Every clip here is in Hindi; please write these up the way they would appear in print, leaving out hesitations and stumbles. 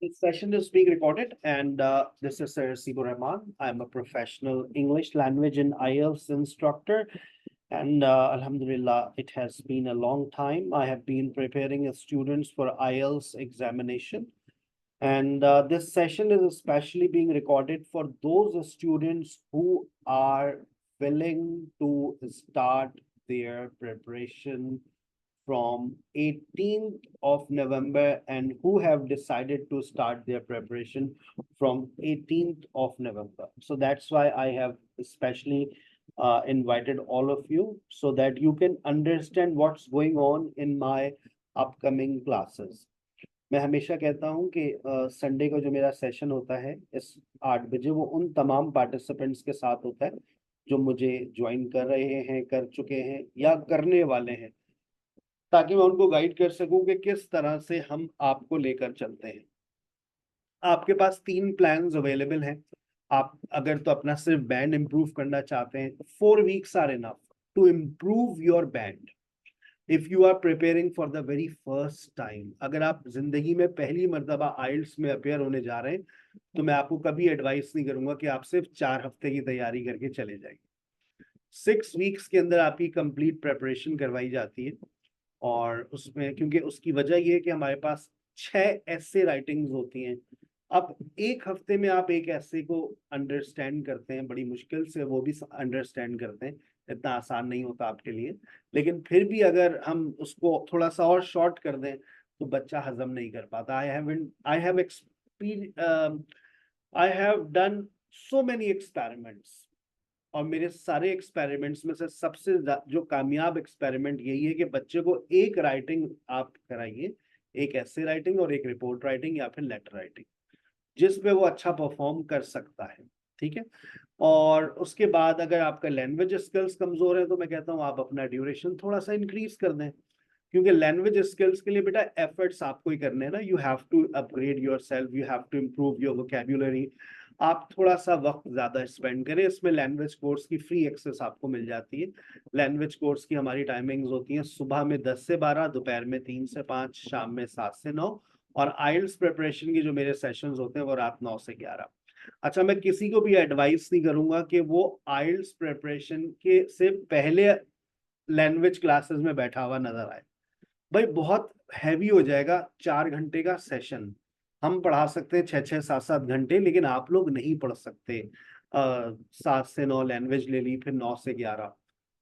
This session is being recorded, and this is Sir Sibur Rahman. I'm a professional English language and IELTS instructor, and Alhamdulillah, it has been a long time. I have been preparing students for IELTS examination, and this session is especially being recorded for those students who are willing to start their preparation from 18th of November and who have decided to start their preparation from 18th of November. So that's why I have especially invited all of you so that you can understand what's going on in my upcoming classes. मैं हमेशा कहता हूं कि संडे को जो मेरा सेशन होता है इस 8 बजे वो उन तमाम पार्टिसिपेंट्स के साथ होता है जो मुझे ज्वाइन कर रहे हैं, कर चुके हैं या करने वाले हैं, ताकि मैं उनको गाइड कर सकूं कि किस तरह से हम आपको लेकर चलते हैं। आपके पास 3 प्लान्स अवेलेबल हैं। आप अगर तो अपना सिर्फ बैंड इंप्रूव करना चाहते हैं तो 4 weeks are enough to improve your band. If you are preparing for the very first time, अगर आप जिंदगी में पहली मर्तबा आइल्स में अपेयर होने जा रहे हैं तो मैं आपको कभी एडवाइस नहीं करूंगा कि आप सिर्फ 4 हफ्ते की तैयारी करके चले जाइए। 6 वीक्स के अंदर आपकी कंप्लीट प्रेपरेशन करवाई जाती है, और उसमें क्योंकि उसकी वजह ये है कि हमारे पास 6 ऐसे राइटिंग्स होती हैं। अब 1 हफ्ते में आप एक ऐसे को अंडरस्टैंड करते हैं, बड़ी मुश्किल से वो भी अंडरस्टैंड करते हैं, इतना आसान नहीं होता आपके लिए, लेकिन फिर भी अगर हम उसको थोड़ा सा और शॉर्ट कर दें तो बच्चा हजम नहीं कर पाता। I have done so many experiments, और मेरे सारे एक्सपेरिमेंट्स में से सबसे जो कामयाब एक्सपेरिमेंट यही है कि बच्चे को एक राइटिंग आप कराइए, एक ऐसे राइटिंग और एक रिपोर्ट राइटिंग या फिर लेटर राइटिंग, जिस पे वो अच्छा परफॉर्म कर सकता है। ठीक है, और उसके बाद अगर आपका लैंग्वेज स्किल्स कमजोर है तो मैं कहता हूँ आप अपना ड्यूरेशन थोड़ा सा इंक्रीज कर दें, क्योंकि लैंग्वेज स्किल्स के लिए बेटा एफर्ट्स आपको ही करने हैं ना। You have to upgrade yourself, you have to improve your vocabulary. आप थोड़ा सा वक्त ज्यादा स्पेंड करें इसमें। लैंग्वेज कोर्स की फ्री एक्सेस आपको मिल जाती है। लैंग्वेज कोर्स की हमारी टाइमिंग्स होती हैं सुबह में 10 से 12, दोपहर में 3 से 5, शाम में 7 से 9, और आइल्स प्रिपरेशन की जो मेरे सेशंस होते हैं वो रात 9 से 11। अच्छा, मैं किसी को भी एडवाइस नहीं करूंगा कि वो आइल्स प्रिपरेशन के से पहले लैंग्वेज क्लासेस में बैठा हुआ नजर आए। भाई बहुत हैवी हो जाएगा 4 घंटे का सेशन। हम पढ़ा सकते हैं 6-6, 7-7 घंटे, लेकिन आप लोग नहीं पढ़ सकते 7 से 9 लैंग्वेज ले ली, फिर 9 से 11,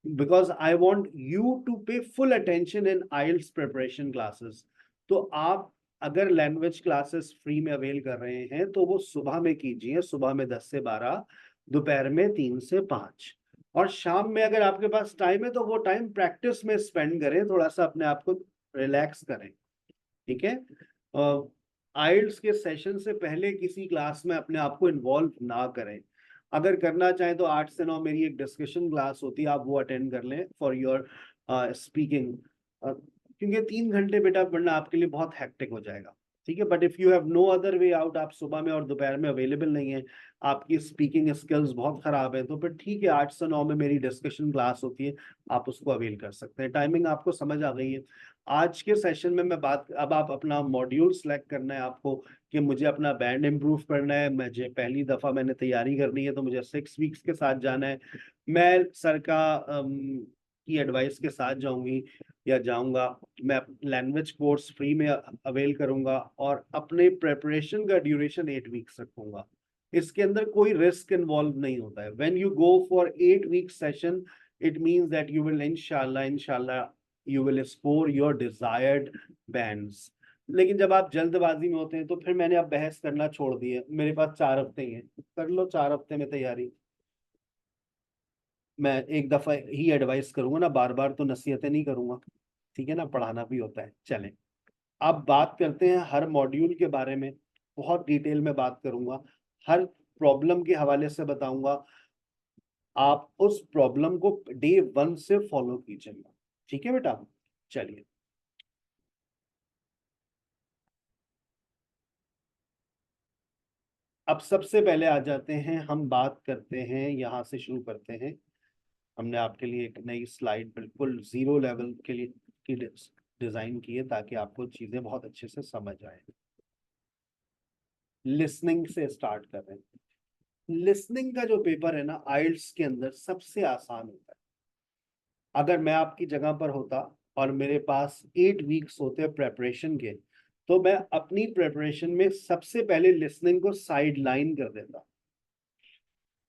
because I want you to pay full attention in IELTS preparation classes. तो आप अगर लैंग्वेज क्लासेस फ्री में अवेल कर रहे हैं तो वो सुबह में कीजिए, सुबह में 10 से 12, दोपहर में 3 से 5, और शाम में अगर आपके पास टाइम है तो वो टाइम प्रैक्टिस में स्पेंड करें, थोड़ा सा अपने आप को रिलैक्स करें। ठीक है, आइल्स के सेशन से पहले किसी क्लास में अपने आप को इन्वॉल्व ना करें। अगर करना चाहें तो 8 से 9 मेरी एक डिस्कशन क्लास होती है, आप वो अटेंड कर लें फॉर योर स्पीकिंग, क्योंकि 3 घंटे बेटा पढ़ना आपके लिए बहुत हेक्टिक हो जाएगा। ठीक है, but if you have no other way out, आप सुबह में और दोपहर में अवेलेबल नहीं है, आपकी स्पीकिंग स्किल्स बहुत खराब है, तो फिर ठीक है, 8 से 9 में मेरी डिस्कशन क्लास होती है, आप उसको अवेल कर सकते हैं। टाइमिंग आपको समझ आ गई है। आज के सेशन में मैं बात, अब आप अपना मॉड्यूल सेलेक्ट करना है आपको कि मुझे अपना बैंड इंप्रूव करना है, मुझे पहली दफा मैंने तैयारी करनी है तो मुझे 6 वीक्स के साथ जाना है। मैं सर का की एडवाइस के साथ जाऊंगी या जाऊंगा। मैं लैंग्वेज कोर्स फ्री में अवेल करूंगा और अपने प्रेपरेशन का ड्यूरेशन 8 वीक्स रखूंगा। इसके अंदर कोई रिस्क इन्वॉल्व नहीं होता है। When you go for 8 week session, it means that you will इंशाल्लाह you will score your desired bands। लेकिन जब आप जल्दबाजी में होते हैं तो फिर मैंने अब बहस करना छोड़ दी है। मेरे पास 4 हफ्ते ही हैं, कर लो 4 हफ्ते में तैयारी। मैं एक दफा ही एडवाइस करूंगा ना, बार बार तो नसीहतें नहीं करूंगा। ठीक है ना, पढ़ाना भी होता है। चलें, अब बात करते हैं हर मॉड्यूल के बारे में। बहुत डिटेल में बात करूंगा, हर प्रॉब्लम के हवाले से बताऊंगा। आप उस प्रॉब्लम को डे 1 से फॉलो कीजिएगा। ठीक है बेटा, चलिए। अब सबसे पहले आ जाते हैं, हम बात करते हैं, यहाँ से शुरू करते हैं। हमने आपके लिए एक नई स्लाइड बिल्कुल जीरो लेवल के लिए की डिजाइन की है ताकि आपको चीजें बहुत अच्छे से समझ आए। लिसनिंग से स्टार्ट कर रहे हैं। लिसनिंग का जो पेपर है ना आइल्स के अंदर सबसे आसान होता है। अगर मैं आपकी जगह पर होता और मेरे पास 8 वीक्स होते प्रेपरेशन के, तो मैं अपनी प्रेपरेशन में सबसे पहले लिसनिंग को साइड लाइन कर देता।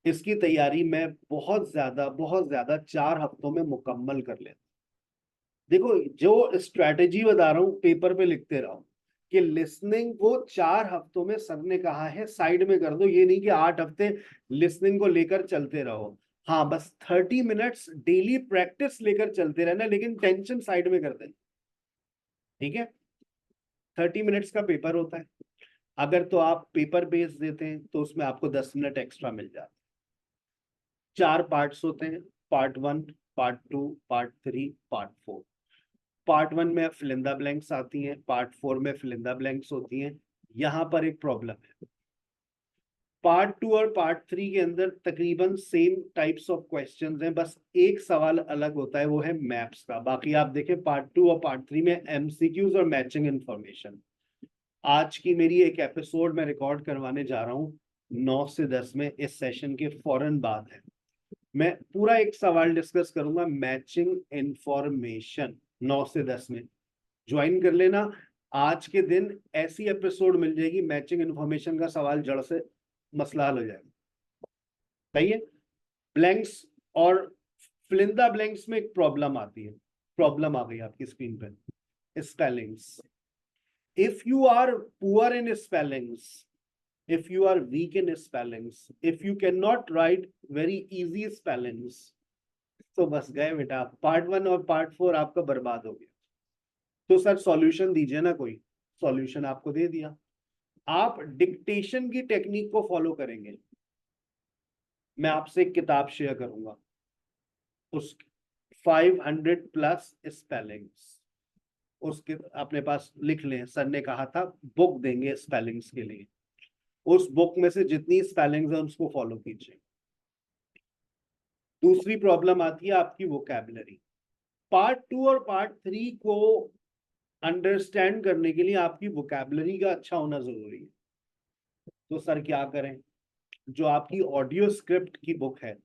इसकी तैयारी मैं बहुत ज्यादा 4 हफ्तों में मुकम्मल कर लेता। देखो जो स्ट्रैटेजी बता रहा हूँ पेपर पे लिखते रहो कि लिसनिंग को 4 हफ्तों में सर ने कहा है साइड में कर दो, ये नहीं कि 8 हफ्ते लिसनिंग को लेकर चलते रहो। हाँ बस 30 मिनट्स डेली प्रैक्टिस लेकर चलते रहना, लेकिन टेंशन साइड में कर देना। ठीक है, 30 मिनट्स का पेपर होता है। अगर तो आप पेपर बेस देते हैं तो उसमें आपको 10 मिनट एक्स्ट्रा मिल जाते हैं। 4 पार्ट्स होते हैं, part 1, part 2, part 3, part 4। Part 1 में फिलिंदा ब्लैंक्स आती हैं, पार्ट 4 में फिलिंदा ब्लैंक्स होती हैं। यहाँ पर एक प्रॉब्लम है, पार्ट 2 और पार्ट 3 के अंदर तकरीबन सेम टाइप्स ऑफ क्वेश्चंस हैं, बस एक सवाल अलग होता है, वो है मैप्स का। बाकी आप देखें पार्ट 2 और पार्ट 3 में एमसीक्यूज और मैचिंग इंफॉर्मेशन। आज की मेरी एक एपिसोड मैं रिकॉर्ड करवाने जा रहा हूँ 9 से 10 में, इस सेशन के फौरन बाद है। मैं पूरा एक सवाल डिस्कस करूंगा मैचिंग इंफॉर्मेशन 9 से 10 में, ज्वाइन कर लेना। आज के दिन ऐसी एपिसोड मिल जाएगी, मैचिंग इंफॉर्मेशन का सवाल जड़ से मसला हल हो जाएगा। सही है। ब्लैंक्स और फिलिंदा ब्लैंक्स में एक प्रॉब्लम आती है, प्रॉब्लम आ गई आपकी स्क्रीन पे, spellings. If you are poor in spellings, if you are weak in spellings, if you cannot write very easy spellings, तो बस गए बेटा, पार्ट 1 और पार्ट 4 आपका बर्बाद हो गया। तो सर सॉल्यूशन दीजिए ना कोई। सॉल्यूशन आपको दे दिया। आप डिक्टेशन की टेक्निक को फॉलो करेंगे। मैं आपसे एक किताब शेयर करूंगा, उस 500+ स्पेलिंग्स उसके अपने पास लिख लें। सर ने कहा था बुक देंगे स्पेलिंग्स के लिए, उस बुक में से जितनी स्पेलिंग्स है उसको फॉलो कीजिए। दूसरी प्रॉब्लम आती है आपकी वोकैबुलरी। पार्ट 2 और पार्ट 3 को अंडरस्टैंड करने के लिए आपकी वोकैबुलरी का अच्छा होना जरूरी है। तो सर क्या करें, जो आपकी ऑडियो स्क्रिप्ट की बुक है,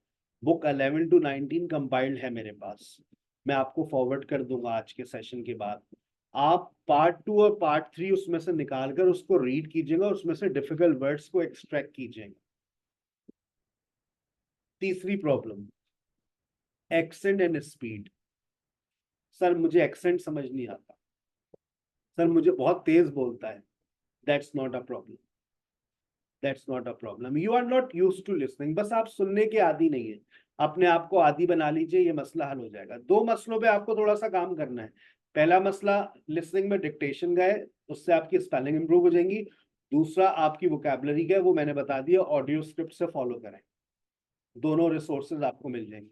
बुक 11 to 19 कंपाइल्ड है मेरे पास, मैं आपको फॉरवर्ड कर दूंगा आज के सेशन के बाद। आप पार्ट 2 और पार्ट 3 उसमें से निकाल कर उसको रीड कीजिएगा, उसमें से डिफिकल्ट वर्ड्स को एक्सट्रैक्ट कीजिएगा। तीसरी problem, accent and speed. Sir मुझे एक्सेंट समझ नहीं आता, सर मुझे बहुत तेज बोलता है। That's not a problem, that's not a problem, you are not used to listening, बस आप सुनने के आदी नहीं है। अपने आप को आदी बना लीजिए, ये मसला हल हो जाएगा। 2 मसलों पे आपको थोड़ा सा काम करना है। पहला मसला, लिसनिंग में डिक्टेशन का है, उससे आपकी स्पेलिंग इंप्रूव हो जाएंगी। दूसरा आपकी वोकैबुलरी का है, वो मैंने बता दिया, ऑडियो स्क्रिप्ट से फॉलो करें, दोनों रिसोर्सेज आपको मिल जाएंगे।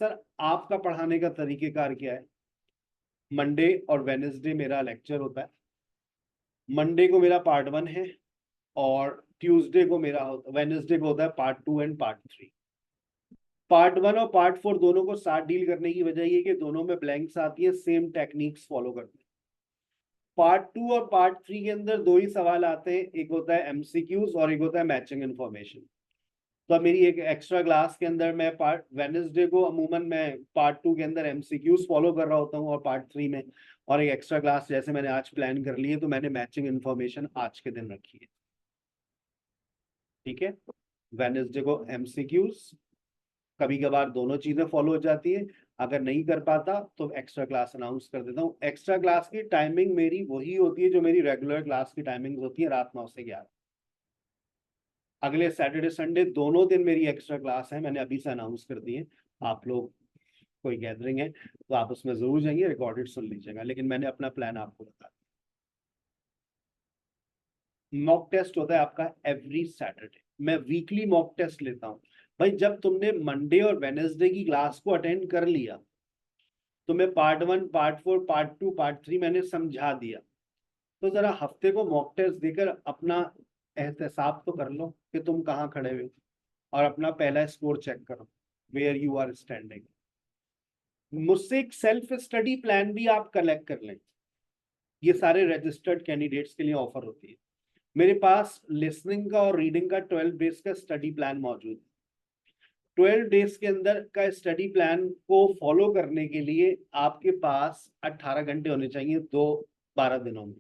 सर आपका पढ़ाने का तरीकेकार क्या है? मंडे और वेडनेसडे मेरा लेक्चर होता है। मंडे को मेरा पार्ट 1 है और ट्यूसडे को मेरा वेडनेसडे को होता है पार्ट 2 एंड पार्ट 3। पार्ट 1 और पार्ट 4 दोनों को साथ डील करने की वजह ये कि दोनों में ब्लैंक्स आती है, सेम टेक्निक्स फॉलो करते हैं। पार्ट 2 और पार्ट 3 के अंदर 2 ही सवाल आते हैं, एक होता है एमसीक्यूज और एक होता है मैचिंग इन्फॉर्मेशन। तो अब मेरी एक एक्स्ट्रा क्लास के अंदर मैं पार्ट वेडनेसडे को अमूमन मैं पार्ट 2 के अंदर एमसीक्यूज फॉलो कर रहा होता हूँ और पार्ट 3 में, और एक एक्स्ट्रा क्लास जैसे मैंने आज प्लान कर ली है, तो मैंने मैचिंग इन्फॉर्मेशन आज के दिन रखी है। ठीक है, वेडनेसडे को एमसीक्यूज, कभी कभार दोनों चीजें फॉलो हो जाती है। अगर नहीं कर पाता तो एक्स्ट्रा क्लास अनाउंस कर देता हूँ। एक्स्ट्रा क्लास की टाइमिंग मेरी वही होती है जो मेरी रेगुलर क्लास की टाइमिंग होती है, रात 9 से 11। अगले सैटरडे संडे दोनों दिन मेरी एक्स्ट्रा क्लास है, मैंने अभी से अनाउंस कर दी है। आप लोग कोई गैदरिंग है तो आप उसमें जरूर जाएंगे, रिकॉर्डेड सुन लीजिएगा, लेकिन मैंने अपना प्लान आपको बता दिया। मॉक टेस्ट होता है आपका एवरी सैटरडे, मैं वीकली मॉक टेस्ट लेता हूँ। भाई जब तुमने मंडे और वेडनेसडे की क्लास को अटेंड कर लिया, तो मैं पार्ट 1, पार्ट 4, पार्ट 2, पार्ट 3 मैंने समझा दिया, तो जरा हफ्ते को मॉक टेस्ट देकर अपना एहतसाब तो कर लो कि तुम कहाँ खड़े हुए, और अपना पहला स्कोर चेक करो, वेयर यू आर स्टैंडिंग। मुझसे एक सेल्फ स्टडी प्लान भी आप कलेक्ट कर लें, ये सारे रजिस्टर्ड कैंडिडेट्स के लिए ऑफर होती है। मेरे पास लिसनिंग का और रीडिंग का 12 डेज का स्टडी प्लान मौजूद है। 12 डेज के अंदर का स्टडी प्लान को फॉलो करने के लिए आपके पास 18 घंटे होने चाहिए, 12 दिनों में।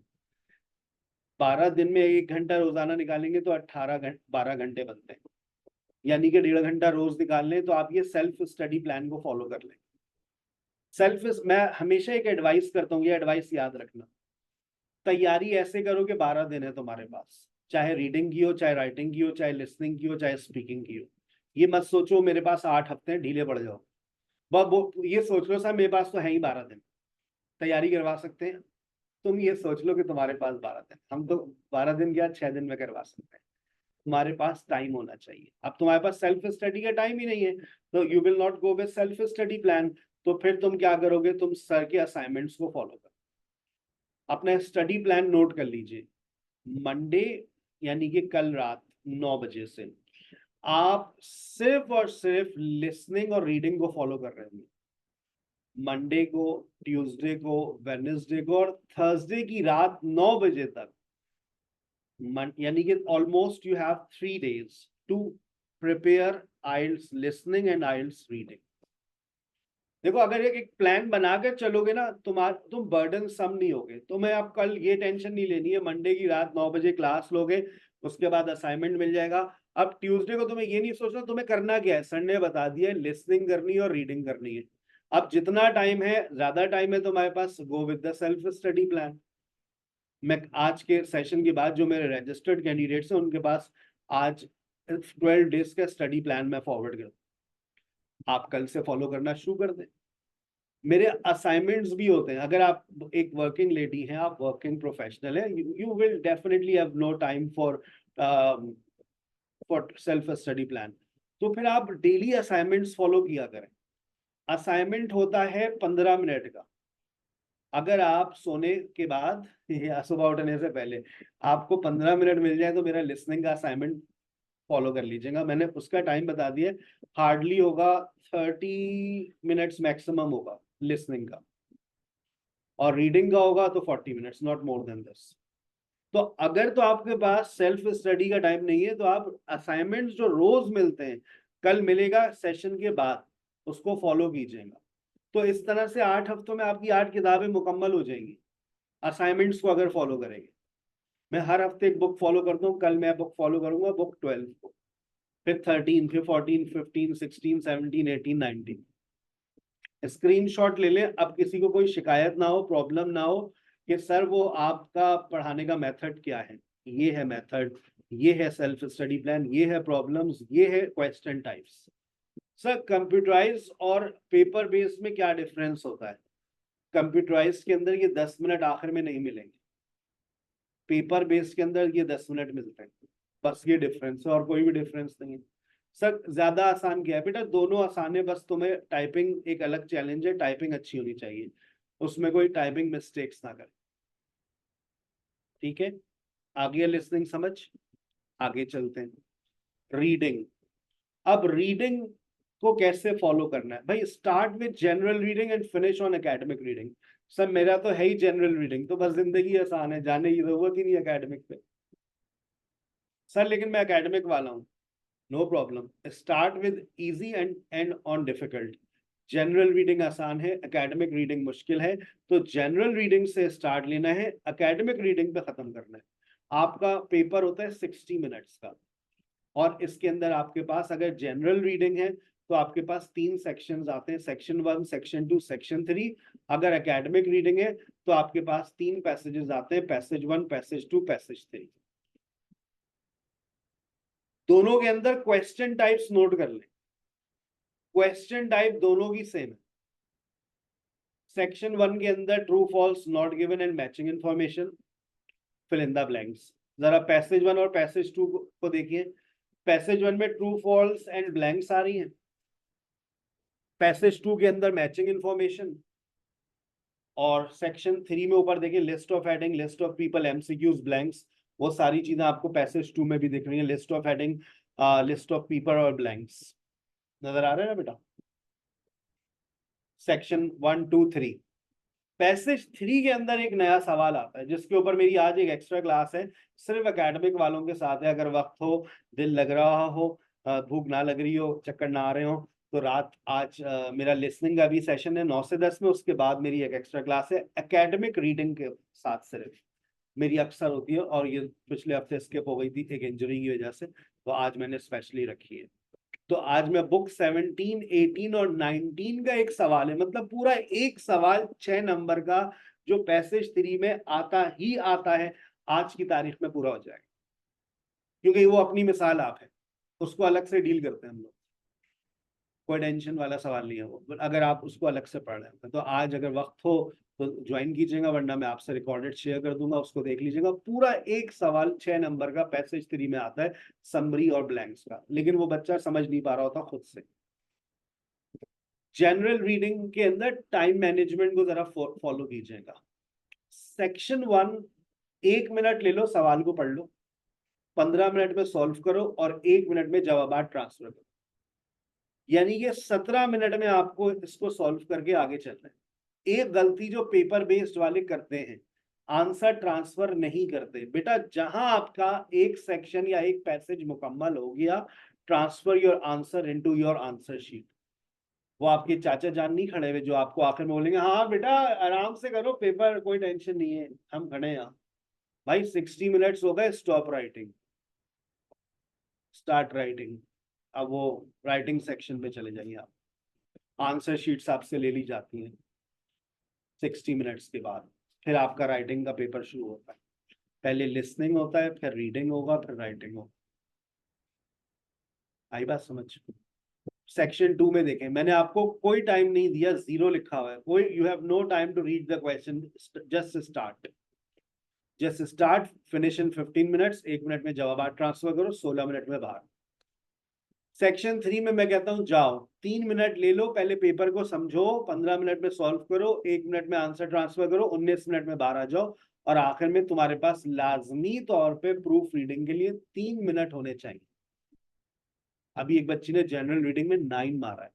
12 दिन में 1 घंटा रोजाना निकालेंगे तो 12 घंटे बनते हैं, यानी कि 1.5 घंटा रोज निकाल लें तो आप ये सेल्फ स्टडी प्लान को फॉलो कर लें। मैं हमेशा एक एडवाइस करता हूँ, ये एडवाइस याद रखना। तैयारी ऐसे करो कि 12 दिन है तुम्हारे पास, चाहे रीडिंग की हो, चाहे राइटिंग की हो, चाहे लिसनिंग की हो, चाहे स्पीकिंग की हो। ये मत सोचो मेरे पास 8 हफ्ते हैं, ढीले पड़ जाओ। ये सोच लो सर मेरे पास तो है ही 12 दिन, तैयारी करवा सकते हैं। तुम ये सोच लो कि तुम्हारे पास 12 दिन, हम तो 12 दिन या 6 दिन में करवा सकते हैं। तुम्हारे पास टाइम होना चाहिए। अब तुम्हारे पास सेल्फ स्टडी का टाइम ही नहीं है, तो you will not go with self study plan. तो फिर तुम क्या करोगे, तुम सर के असाइनमेंट्स को फॉलो करो। अपना स्टडी प्लान नोट कर लीजिए। मंडे यानी कि कल रात 9 बजे से आप सिर्फ और सिर्फ लिसनिंग और रीडिंग को फॉलो कर रहे हैं। मंडे को, ट्यूसडे को, वेडनेसडे को और थर्सडे की रात 9 बजे तक, यानी कि almost you have 3 days to prepare IELTS listening and IELTS reading. देखो अगर एक प्लान बनाकर चलोगे ना, तुम बर्डन सम नहीं होगे। तुम्हें अब कल ये टेंशन नहीं लेनी है, मंडे की रात 9 बजे क्लास लोगे, उसके बाद असाइनमेंट मिल जाएगा। अब ट्यूसडे को तुम्हें ये नहीं सोचना तुम्हें करना क्या है, संडे बता दिया लिसनिंग करनी है और रीडिंग करनी है। अब जितना टाइम है, ज्यादा टाइम है तुम्हारे पास, go with the self study plan. मैं आज के सेशन के बाद जो मेरे रजिस्टर्ड कैंडिडेट्स हैं उनके पास आज 12 डेज का स्टडी प्लान मैं फॉरवर्ड कर, आप कल से फॉलो करना शुरू कर दें। मेरे असाइनमेंट्स भी होते हैं। अगर आप एक वर्किंग लेडी हैं, आप वर्किंग प्रोफेशनल है, you will definitely have no time for self study plan. तो फिर आप डेली असाइनमेंट्स फॉलो किया करें। असाइनमेंट होता है 15 मिनट का। अगर आप सोने के बाद या सुबह उठने से पहले आपको 15 मिनट मिल जाए तो मेरा लिसनिंग का असाइनमेंट फॉलो कर लीजिएगा। मैंने उसका टाइम बता दिया, हार्डली होगा 30 मिनट्स मैक्सिमम होगा लिसनिंग का, और रीडिंग का होगा तो 40 minutes, not more then this. तो अगर तो आपके पास सेल्फ स्टडी का टाइम नहीं है तो आप असाइनमेंट्स जो रोज मिलते हैं, कल मिलेगा सेशन के बाद, उसको फॉलो कीजिएगा। तो इस तरह से 8 हफ्तों में आपकी 8 किताबें मुकम्मल हो जाएंगी असाइनमेंट्स को अगर फॉलो करेंगे। मैं हर हफ्ते एक बुक फॉलो करता हूँ, कल मैं बुक फॉलो करूंगा, बुक 12 को, फिर 13, फिर 14, 15, 16, 17, 18, 19। स्क्रीनशॉट ले लें। अब किसी को कोई शिकायत ना हो, प्रॉब्लम ना हो कि सर वो आपका पढ़ाने का मेथड क्या है। ये है मेथड, ये है सेल्फ स्टडी प्लान, ये है प्रॉब्लम्स, ये है क्वेश्चन टाइप्स। सर कंप्यूटराइज और पेपर बेस्ड में क्या डिफरेंस होता है? कंप्यूटराइज के अंदर ये 10 मिनट आखिर में नहीं मिलेंगे, पेपर बेस्ड के अंदर ये 10 मिनट मिलते हैं। बस ये डिफरेंस है और कोई भी डिफरेंस नहीं है। सर ज्यादा आसान क्या है? बेटा दोनों आसान है, बस तुम्हें टाइपिंग एक अलग चैलेंज है, टाइपिंग अच्छी होनी चाहिए, उसमें कोई टाइपिंग मिस्टेक्स ना करें। ठीक है, आगे लिसनिंग समझ, आगे चलते हैं। रीडिंग। अब रीडिंग को कैसे फॉलो करना है भाई? Start with general reading and finish on academic reading. Sir मेरा तो है ही जनरल रीडिंग, तो बस जिंदगी आसान है, जाने की जरूरत ही नहीं एकेडमिक पे। सर लेकिन मैं एकेडमिक वाला हूँ, no problem, start with easy and end on difficult. General reading आसान है, एकेडमिक रीडिंग मुश्किल है, तो जनरल रीडिंग से स्टार्ट लेना है, एकेडमिक रीडिंग पे खत्म करना है। आपका पेपर होता है 60 मिनट्स का, और इसके अंदर आपके पास अगर जनरल रीडिंग है तो आपके पास 3 सेक्शंस आते हैं, सेक्शन 1, सेक्शन 2, सेक्शन 3। अगर एकेडमिक रीडिंग है तो आपके पास 3 पैसेजेस आते हैं, पैसेज 1, पैसेज 2, पैसेज 3। दोनों के अंदर क्वेश्चन टाइप्स नोट कर लें, क्वेश्चन टाइप दोनों की सेम है। सेक्शन 1 के अंदर true false, not given and matching information, fill in the blanks. जरा पैसेज 1 और पैसेज 2 को देखिए। पैसेज 1 में ट्रू फॉल्स एंड ब्लैंक्स आ रही हैं, पैसेज 2 के अंदर मैचिंग इंफॉर्मेशन, और सेक्शन 3 में ऊपर देखिए list of heading, list of people, MCQs, blanks, वो सारी चीजें आपको पैसेज 2 में भी दिख रही है, list of heading, list of people और ब्लैंक्स। नजर आ रहा है ना बेटा? सेक्शन 1, 2, 3 पैसेज 3 के अंदर एक नया सवाल आता है जिसके ऊपर मेरी आज एक एक्स्ट्रा क्लास है, सिर्फ एकेडमिक वालों के साथ है। अगर वक्त हो, दिल लग रहा हो, भूख ना लग रही हो, चक्कर ना आ रहे हो, तो रात आज मेरा लिसनिंग का भी सेशन है 9 से 10 में। उसके बाद मेरी एक एक्स्ट्रा क्लास है एकेडमिक रीडिंग के साथ, सिर्फ मेरी अक्सर होती है, और ये पिछले हफ्ते स्किप हो गई थी एक इंजरी की वजह से, तो आज मैंने स्पेशली रखी है। तो आज मैं बुक 17, 18 और 19 का एक सवाल है, मतलब पूरा एक सवाल 6 नंबर का जो पैसेज 3 में आता ही आता है, आज की तारीख में पूरा हो जाएगा, क्योंकि वो अपनी मिसाल आप है, उसको अलग से डील करते हैं हम लोग। कोई टेंशन वाला सवाल नहीं है वो, अगर आप उसको अलग से पढ़ रहे हैं। तो आज अगर वक्त हो तो ज्वाइन कीजिएगा, वरना मैं आपसे रिकॉर्डेड शेयर कर दूंगा, उसको देख लीजिएगा। पूरा एक सवाल 6 नंबर का पैसेज 3 में आता है, समरी और ब्लैंक्स का, लेकिन वो बच्चा समझ नहीं पा रहा होता खुद से। जनरल रीडिंग के अंदर टाइम मैनेजमेंट को जरा फॉलो कीजिएगा। सेक्शन 1, 1 मिनट ले लो, सवाल को पढ़ लो, 15 मिनट में सॉल्व करो और 1 मिनट में जवाब ट्रांसफर करो। यानी कि 17 मिनट में आपको इसको सॉल्व करके आगे चलना है। एक गलती जो पेपर बेस्ड वाले करते हैं, आंसर ट्रांसफर नहीं करते। बेटा जहां आपका एक सेक्शन या एक पैसेज मुकम्मल हो गया, transfer your answer into your answer sheet. वो आपके चाचा जान नहीं खड़े हुए जो आपको आखिर में बोलेंगे हाँ बेटा आराम से करो पेपर, कोई टेंशन नहीं है, हम खड़े हैं। भाई 60 मिनट्स हो गए, स्टॉप राइटिंग, स्टार्ट राइटिंग। अब वो राइटिंग सेक्शन पे चले जाइए आप। आंसर शीट्स आपसे ले ली जाती हैं 60 मिनट्स के बाद, फिर आपका राइटिंग का पेपर शुरू होता है। पहले लिसनिंग होता है, फिर रीडिंग होगा, फिर राइटिंग होगा। आई बात समझ? सेक्शन 2 में देखें, मैंने आपको कोई टाइम नहीं दिया, 0 लिखा हुआ है, कोई you have no time to read the question, just start, just start, finish in 15 minutes, 1 minute में जवाब ट्रांसफर करो, 16 मिनट में बाहर। सेक्शन 3 में मैं कहता हूं जाओ 3 मिनट ले लो, पहले पेपर को समझो, 15 मिनट में सॉल्व करो, 1 मिनट में आंसर ट्रांसफर करो, 19 मिनट में बाहर आ जाओ, और आखिर में तुम्हारे पास लाजमी तौर पे प्रूफ रीडिंग के लिए 3 मिनट होने चाहिए। अभी एक बच्ची ने जनरल रीडिंग में 9 मारा है।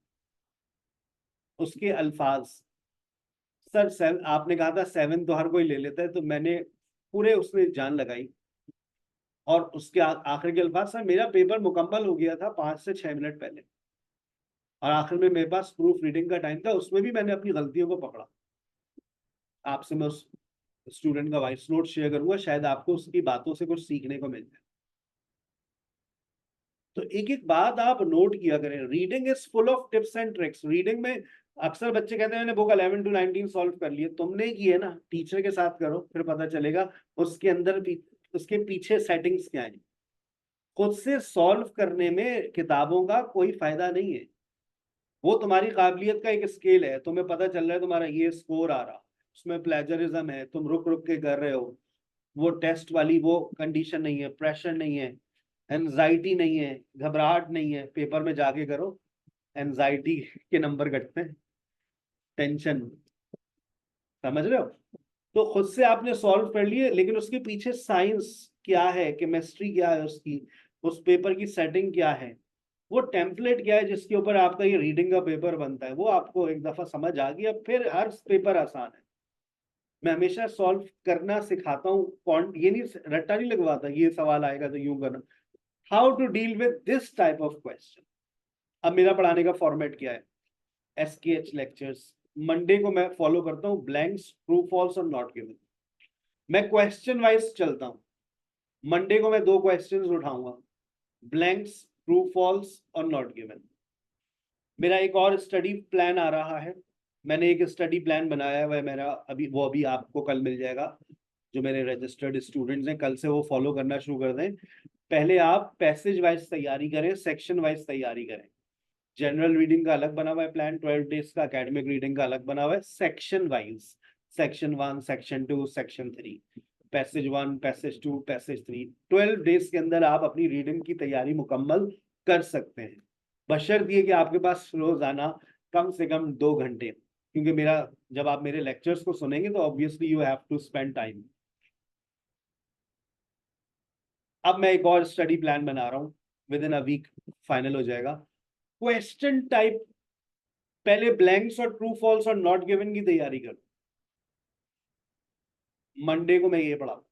उसके अल्फाज, सर आपने कहा था 7 तो हर कोई ले लेता है, तो मैंने पूरे उसने जान लगाई, और उसके आखिर के अल्फाज, सर मेरा पेपर मुकम्मल हो गया था 5 से 6 मिनट पहले, और आखिर में मेरे पास प्रूफ रीडिंग का टाइम था, उसमें भी मैंने अपनी गलतियों को पकड़ा। आपसे मैं उस स्टूडेंट का वॉइस नोट शेयर करूंगा, शायद आपको उसकी बातों से कुछ सीखने को मिल जाए। तो एक एक बात आप नोट किया करें। Reading is full of tips and tricks. Reading में अक्सर बच्चे कहते हैं मैंने बुक 11 to 19 सॉल्व कर लिए, तुमने की है ना, टीचर के साथ करो, फिर पता चलेगा उसके अंदर उसके पीछे सेटिंग्स क्या है। खुद से सॉल्व करने में किताबों का कोई फायदा नहीं है। वो तुम्हारी काबिलियत का एक स्केल है, तुम्हें पता चल रहा है तुम्हारा ये स्कोर आ रहा, उसमें प्लेजरिज्म है, तुम रुक रुक के कर रहे हो, वो टेस्ट वाली वो कंडीशन नहीं है, प्रेशर नहीं है, एंजाइटी नहीं है, घबराहट नहीं है। पेपर में जाके करो, एंजाइटी के नंबर घटते हैं, टेंशन, समझ रहे हो? तो खुद से आपने सॉल्व कर लिए, लेकिन उसके पीछे साइंस क्या है, केमिस्ट्री क्या है उसकी, उस पेपर की सेटिंग क्या है, वो टेम्पलेट क्या है जिसके ऊपर आपका ये रीडिंग का पेपर बनता है, वो आपको एक दफा समझ आ गया, फिर हर पेपर आसान है। मैं हमेशा सॉल्व करना सिखाता हूँ, ये नहीं रट्टा नहीं लगवाता, ये सवाल आएगा तो यूं करना। How to deal with this type of question. अब मेरा पढ़ाने का फॉर्मेट क्या है? SKH लेक्चर्स, मंडे को मैं फॉलो करता हूँ ब्लैंक्स, ट्रू फॉल्स और नॉट गिवन। मैं क्वेश्चन वाइज चलता हूँ। मंडे को मैं 2 क्वेश्चंस उठाऊंगा, ब्लैंक्स, ट्रू फॉल्स और नॉट गिवन। मेरा एक और स्टडी प्लान आ रहा है, मैंने एक स्टडी प्लान बनाया हुआ है मेरा, अभी आपको कल मिल जाएगा। जो मेरे रजिस्टर्ड स्टूडेंट्स हैं, कल से वो फॉलो करना शुरू कर दें। पहले आप पैसेज वाइज तैयारी करें, सेक्शन वाइज तैयारी करें। जनरल रीडिंग का अलग बना हुआ है प्लान, 12 डेज का एकेडमिक रीडिंग का अलग बना हुआ है, section wise, section 1, section 2, section 3, passage 1, passage 2, passage 3। 12 days के अंदर आप अपनी रीडिंग की तैयारी मुकम्मल कर सकते हैं, बशर्ते ये कि आपके पास रोजाना कम से कम 2 घंटे, क्योंकि मेरा जब आप मेरे लेक्चर्स को सुनेंगे तो obviously you have to spend time. अब मैं एक और स्टडी प्लान बना रहा हूँ, within a week final हो जाएगा। क्वेश्चन टाइप, पहले ब्लैंक्स और ट्रू फॉल्स और नॉट गिवन की तैयारी करो, मंडे को मैं ये पढ़ाता हूँ।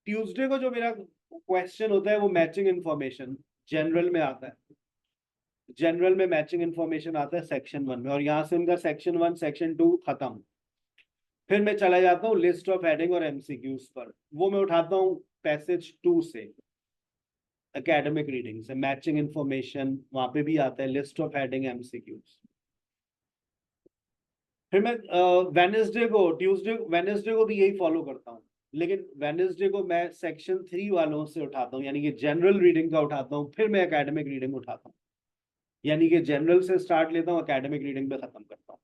ट्यूसडे को जो मेरा क्वेश्चन होता है वो मैचिंग इन्फॉर्मेशन जनरल में आता है। जनरल में मैचिंग इन्फॉर्मेशन आता है सेक्शन 1 में, और यहाँ से उनका सेक्शन 1 सेक्शन 2 खत्म। फिर मैं चला जाता हूँ लिस्ट ऑफ हेडिंग और एमसीक्यूज पर। वो मैं उठाता हूँ पैसेज 2 से, एकेडमिक रीडिंग से, मैचिंग इन्फॉर्मेशन वहां पे भी आता है, लिस्ट ऑफ हेडिंग, एमसीक्यूज। फिर मैं वेनेसडे को भी यही फॉलो करता हूँ, लेकिन वेनेसडे को मैं सेक्शन 3 वालों से उठाता हूँ, यानी कि जनरल रीडिंग का उठाता हूँ, फिर मैं एकेडमिक रीडिंग उठाता हूँ। यानी कि जनरल से स्टार्ट लेता हूँ, एकेडमिक रीडिंग पे खत्म करता हूँ।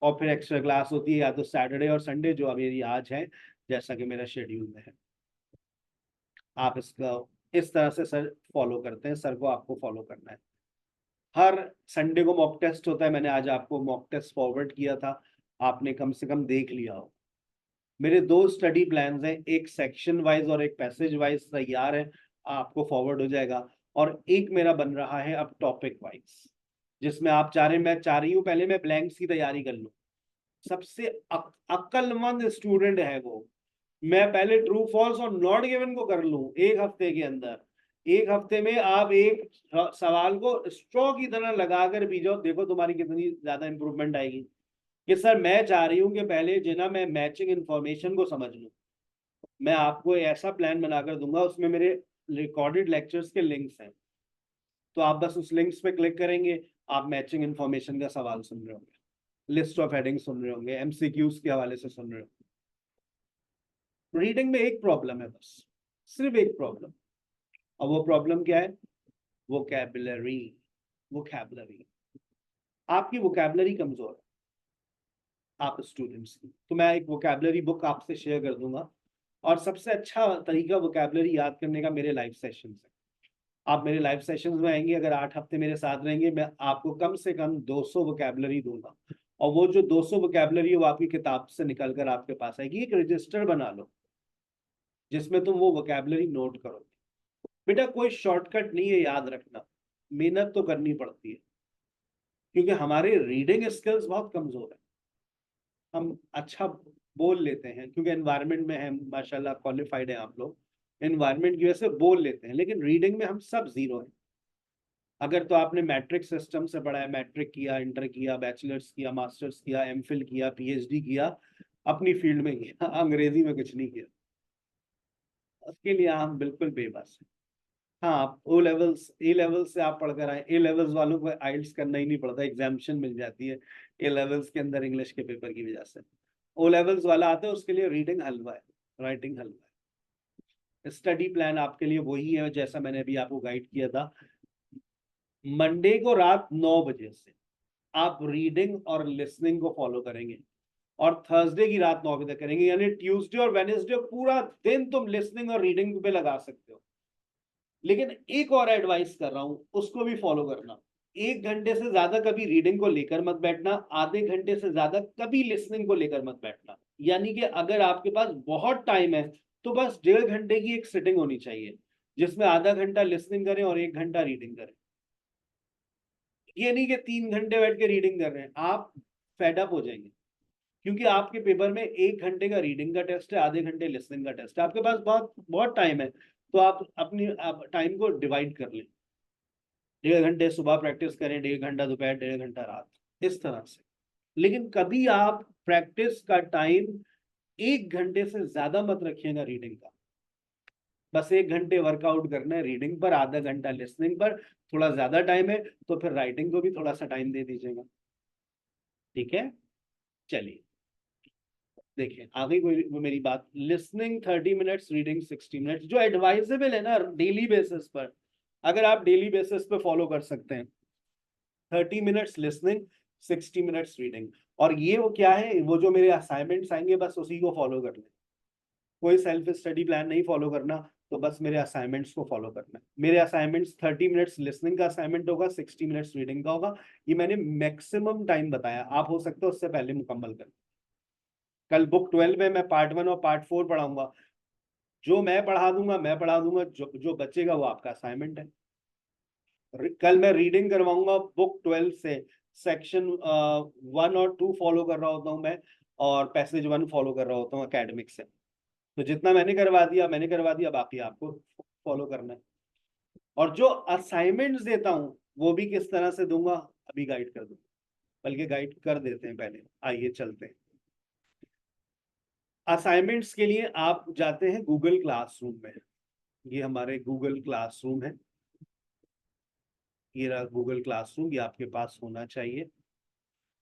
और फिर एक्स्ट्रा क्लास होती है या तो सैटरडे और संडे, जो मेरी आज है, जैसा कि मेरा शेड्यूल में है। आप इसका इस तरह से सर फॉलो करते हैं, सर को आपको फॉलो करना है। हर संडे को मॉक टेस्ट होता है, मैंने आज आपको मॉक टेस्ट फॉरवर्ड किया था, आपने कम से कम देख लिया हो। मेरे 2 स्टडी प्लान्स हैं, एक सेक्शन वाइज और एक पैसेज वाइज तैयार है, आपको फॉरवर्ड हो जाएगा। और एक मेरा बन रहा है अब टॉपिक वाइज, जिसमें आप चाह रहे, मैं चाह रही हूँ पहले मैं ब्लैंक्स की तैयारी कर लूँ। सबसे अक्लमंद स्टूडेंट है वो, मैं पहले ट्रू फॉल्स और नॉट गिवन को कर लूं एक हफ्ते के अंदर। एक हफ्ते में आप एक सवाल को स्ट्रॉ की तरह लगाकर भी जाओ, देखो तुम्हारी कितनी ज्यादा इंप्रूवमेंट आएगी। कि सर मैं चाह रही हूँ कि पहले जिना मैं मैचिंग इंफॉर्मेशन को समझ लूँ। मैं आपको ऐसा प्लान बनाकर दूंगा, उसमें मेरे रिकॉर्डेड लेक्चर्स के लिंक्स हैं, तो आप बस उस लिंक्स पे क्लिक करेंगे, आप मैचिंग इंफॉर्मेशन का सवाल सुन रहे होंगे, लिस्ट ऑफ हेडिंग सुन रहे होंगे, एमसीक्यूज के हवाले से सुन रहे होंगे। रीडिंग में एक प्रॉब्लम है बस, सिर्फ एक प्रॉब्लम, और वो प्रॉब्लम क्या है? वोकैबुलरी। वोकैबुलरी, आपकी वोकैबुलरी कमजोर है, आप स्टूडेंट्स की। तो मैं एक वोकैबुलरी बुक आपसे शेयर कर दूंगा, और सबसे अच्छा तरीका वोकैबुलरी याद करने का मेरे लाइव सेशंस है। आप मेरे लाइव सेशंस में आएंगे, अगर 8 हफ्ते मेरे साथ रहेंगे, मैं आपको कम से कम 200 वोकैबुलरी दूंगा। और वो जो 200 वोकैबुलरी है वो आपकी किताब से निकल कर आपके पास आएगी। एक रजिस्टर बना लो जिसमें तुम वो वोकैबुलरी नोट करो। बेटा कोई शॉर्टकट नहीं है, याद रखना, मेहनत तो करनी पड़ती है, क्योंकि हमारे रीडिंग स्किल्स बहुत कमजोर है। हम अच्छा बोल लेते हैं क्योंकि एनवायरनमेंट में है, माशाल्लाह क्वालिफाइड है आप लोग, एनवायरनमेंट की वजह से बोल लेते हैं, लेकिन रीडिंग में हम सब जीरो हैं। अगर तो आपने मैट्रिक सिस्टम से पढ़ा है, मैट्रिक किया, इंटर किया, बैचलर्स किया, मास्टर्स किया, एमफिल किया, पीएचडी किया, अपनी फील्ड में किया, अंग्रेजी में कुछ नहीं किया, उसके लिए हम बिल्कुल बेबस हैं। हाँ, आप ओ लेवल्स, ए लेवल्स से आप पढ़कर आए, ए लेवल्स वालों को आइल्स करना ही नहीं पड़ता, एग्जामिशन मिल जाती है ए लेवल्स के अंदर इंग्लिश के पेपर की वजह से। ओ लेवल्स वाला आता है, उसके लिए रीडिंग हलवा है, राइटिंग हलवा है। स्टडी प्लान आपके लिए वही है जैसा मैंने अभी आपको गाइड किया था। मंडे को रात 9 बजे से आप रीडिंग और लिसनिंग को फॉलो करेंगे, और थर्सडे की रात 9 बजे तक करेंगे, यानी ट्यूसडे और वेनेसडे पूरा दिन तुम लिसनिंग और रीडिंग पे लगा सकते हो। लेकिन एक और एडवाइस कर रहा हूं, उसको भी फॉलो करना। 1 घंटे से ज्यादा कभी रीडिंग को लेकर मत बैठना, आधे घंटे से ज्यादा कभी लिसनिंग को लेकर मत बैठना। यानी कि अगर आपके पास बहुत टाइम है तो बस 1.5 घंटे की एक सिटिंग होनी चाहिए, जिसमें आधा घंटा लिसनिंग करें और 1 घंटा रीडिंग करें। ये नहीं कि 3 घंटे बैठ के रीडिंग कर रहे हैं, आप फेडअप हो जाएंगे, क्योंकि आपके पेपर में 1 घंटे का रीडिंग का टेस्ट है, आधे घंटे लिसनिंग का टेस्ट है, आपके पास बहुत बहुत टाइम है, तो आप अपनी टाइम को डिवाइड कर लें। 1.5 घंटे सुबह प्रैक्टिस करें, 1.5 घंटा दोपहर, 1.5 घंटा रात, इस तरह से। लेकिन कभी आप प्रैक्टिस का टाइम 1 घंटे से ज्यादा मत रखिएगा रीडिंग का। बस 1 घंटे वर्कआउट करना है रीडिंग पर, आधा घंटा लिसनिंग पर। थोड़ा ज्यादा टाइम है तो फिर राइटिंग को भी थोड़ा सा टाइम दे दीजिएगा, ठीक है? चलिए देखिए आगे कोई वो मेरी बात, लिसनिंग 30 मिनट्स, रीडिंग 60 मिनट्स, जो एडवाइजेबल है ना डेली बेसिस पर, अगर आप डेली बेसिस पे फॉलो कर सकते हैं, 30 मिनट्स लिसनिंग, 60 मिनट्स रीडिंग। और ये वो क्या है, वो जो मेरे असाइनमेंट्स आएंगे बस उसी को फॉलो कर लें, कोई सेल्फ स्टडी प्लान नहीं फॉलो करना, तो बस मेरे असाइनमेंट्स को फॉलो करना है। मेरे असाइनमेंट्स 30 मिनट्स लिसनिंग का असाइनमेंट होगा, 60 मिनट्स रीडिंग का होगा। ये मैंने मैक्सिमम टाइम बताया, आप हो सकता है उससे पहले मुकम्मल करें। कल बुक 12 में मैं पार्ट 1 और पार्ट 4 पढ़ाऊंगा, जो मैं पढ़ा दूंगा, जो बचेगा वो आपका असाइनमेंट है। कल मैं रीडिंग करवाऊंगा बुक 12 से, सेक्शन 1 और 2 फॉलो कर रहा होता हूँ मैं, और पैसेज 1 फॉलो कर रहा होता हूँ एकेडमिक से। तो जितना मैंने करवा दिया, बाकी आपको फॉलो करना है। और जो असाइनमेंट्स देता हूँ वो भी किस तरह से दूंगा अभी गाइड कर दूंगा, बल्कि गाइड कर देते हैं पहले, आइए चलते हैं। असाइनमेंट्स के लिए आप जाते हैं गूगल क्लासरूम में। ये हमारे गूगल क्लासरूम है, ये रहा गूगल क्लासरूम, ये आपके पास होना चाहिए।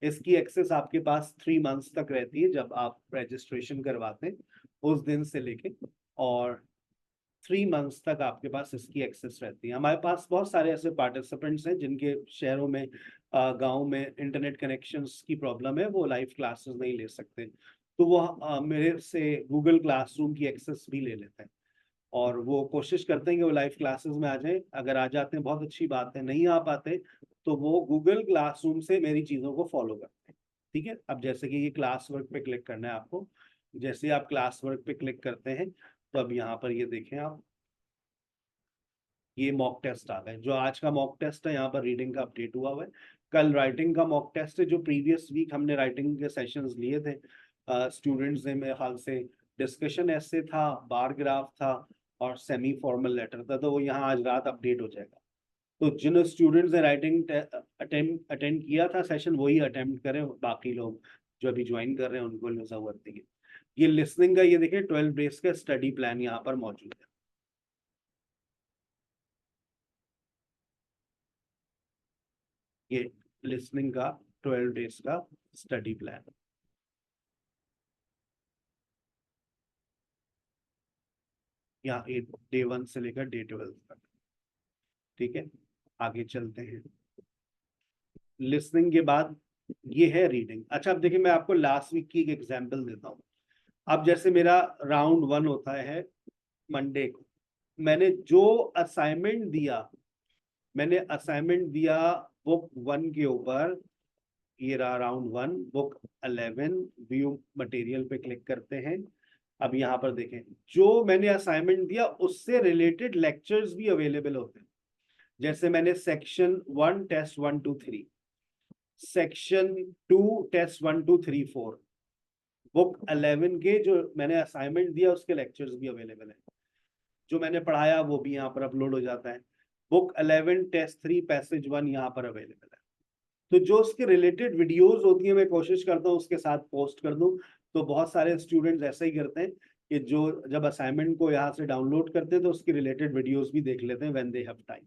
इसकी एक्सेस आपके पास 3 मंथ्स तक रहती है, जब आप रजिस्ट्रेशन करवाते हैं उस दिन से लेके, और 3 मंथ्स तक आपके पास इसकी एक्सेस रहती है। हमारे पास बहुत सारे ऐसे पार्टिसिपेंट्स हैं जिनके शहरों में, गांव में इंटरनेट कनेक्शंस की प्रॉब्लम है, वो लाइव क्लासेस नहीं ले सकते, तो वो मेरे से गूगल क्लासरूम की एक्सेस भी ले लेते हैं, और वो कोशिश करते हैं कि वो लाइव क्लासेस में आ जाएं। अगर आ जाते हैं बहुत अच्छी बात है, नहीं आ पाते तो वो गूगल क्लासरूम से मेरी चीज़ों को फॉलो करते हैं। ठीक है, अब जैसे कि ये क्लास वर्क पे क्लिक करना है आपको, जैसे ही आप क्लास वर्क पे क्लिक करते हैं तो अब यहाँ पर ये देखें आप, ये मॉक टेस्ट आ गए। जो आज का मॉक टेस्ट है यहाँ पर रीडिंग का अपडेट हुआ हुआ है, कल राइटिंग का मॉक टेस्ट है। जो प्रीवियस वीक हमने राइटिंग के सेशंस लिए थे स्टूडेंट्स ने, मेरे ख्याल से डिस्कशन ऐसे था, बार ग्राफ था और सेमी फॉर्मल लेटर था, तो वो यहाँ आज रात अपडेट हो जाएगा। तो जिन स्टूडेंट्स ने राइटिंग अटेंड किया था सेशन, वही अटेम्प्ट करें, बाकी लोग जो अभी ज्वाइन कर रहे हैं उनको जरूरत नहीं है। ये लिसनिंग का, ये देखिए 12 डेज का स्टडी प्लान यहाँ पर मौजूद है। ये लिसनिंग का 12 डेज का स्टडी प्लान, यहाँ डे 1 से लेकर डे 12 तक। ठीक है, आगे चलते हैं। लिसनिंग के बाद ये है रीडिंग। अच्छा, अब देखिए मैं आपको लास्ट वीक की एक एग्जांपल देता हूँ। अब जैसे मेरा राउंड 1 होता है मंडे को, मैंने जो असाइनमेंट दिया, मैंने असाइनमेंट दिया बुक 1 के ऊपर, ये रहा राउंड 1, बुक 11, व्यू मटेरियल पे क्लिक करते हैं। अब यहाँ पर देखें, जो मैंने असाइनमेंट दिया उससे रिलेटेड लेक्चर्स भी अवेलेबल होते हैं। जैसे मैंने section 1 test 1 2 3, section 2 test 1 2 3 4, book 11 के जो मैंने असाइनमेंट दिया उसके लेक्चर्स भी अवेलेबल है। जो मैंने पढ़ाया वो भी यहाँ पर अपलोड हो जाता है। बुक 11 टेस्ट 3 पैसेज 1 यहाँ पर अवेलेबल है। तो जो उसके रिलेटेड वीडियोस होती है मैं कोशिश करता हूँ उसके साथ पोस्ट कर दूं। तो बहुत सारे स्टूडेंट्स ऐसा ही करते हैं कि जो जब असाइनमेंट को यहाँ से डाउनलोड करते हैं तो उसकी रिलेटेड वीडियोस भी देख लेते हैं व्हेन दे हैव टाइम।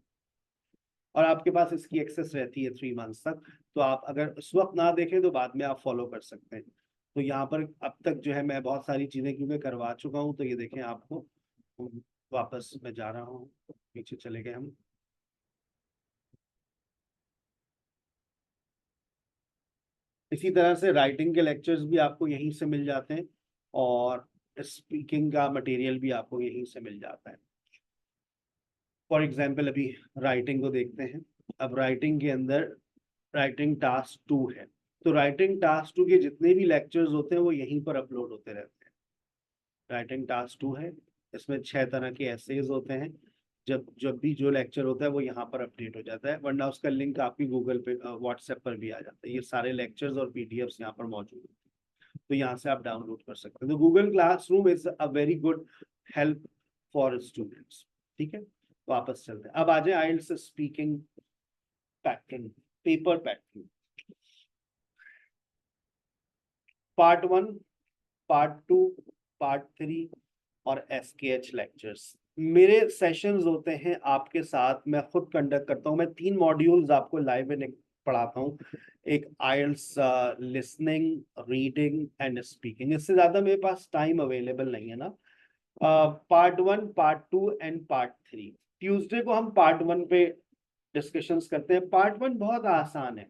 और आपके पास इसकी एक्सेस रहती है 3 मंथ्स तक, तो आप अगर उस वक्त ना देखें तो बाद में आप फॉलो कर सकते हैं। तो यहाँ पर अब तक जो है मैं बहुत सारी चीज़ें क्योंकि करवा चुका हूँ, तो ये देखें आपको, वापस मैं जा रहा हूँ, पीछे चले गए हम। इसी तरह से राइटिंग के लेक्चर्स भी आपको यहीं से मिल जाते हैं, और स्पीकिंग का मटेरियल भी आपको यहीं से मिल जाता है। फॉर एग्जाम्पल अभी राइटिंग को देखते हैं। अब राइटिंग के अंदर राइटिंग टास्क 2 है, तो राइटिंग टास्क 2 के जितने भी लेक्चर्स होते हैं वो यहीं पर अपलोड होते रहते हैं। राइटिंग टास्क 2 है, इसमें 6 तरह के एसेज होते हैं। जब जब भी जो लेक्चर होता है वो यहाँ पर अपडेट हो जाता है, वरना उसका लिंक आपकी गूगल पे व्हाट्सएप पर भी आ जाता है। ये सारे लेक्चर्स और पीडीएफ्स यहाँ पर मौजूद हैं, तो यहाँ से आप डाउनलोड कर सकते हैं। तो Google classroom is a very good help for students. ठीक है, वापस चलते हैं। अब आ जाए IELTS speaking pattern, paper pattern, part 1, part 2, part 3 और एसकेएच लेक्चर्स। मेरे सेशंस होते हैं आपके साथ, मैं खुद कंडक्ट करता हूँ। मैं 3 मॉड्यूल्स आपको लाइव में पढ़ाता हूँ, एक आइल्स लिसनिंग, रीडिंग एंड स्पीकिंग। इससे ज्यादा मेरे पास टाइम अवेलेबल नहीं है ना। Part 1, part 2 and part 3, Tuesday को हम पार्ट 1 पे डिस्कशंस करते हैं। पार्ट 1 बहुत आसान है,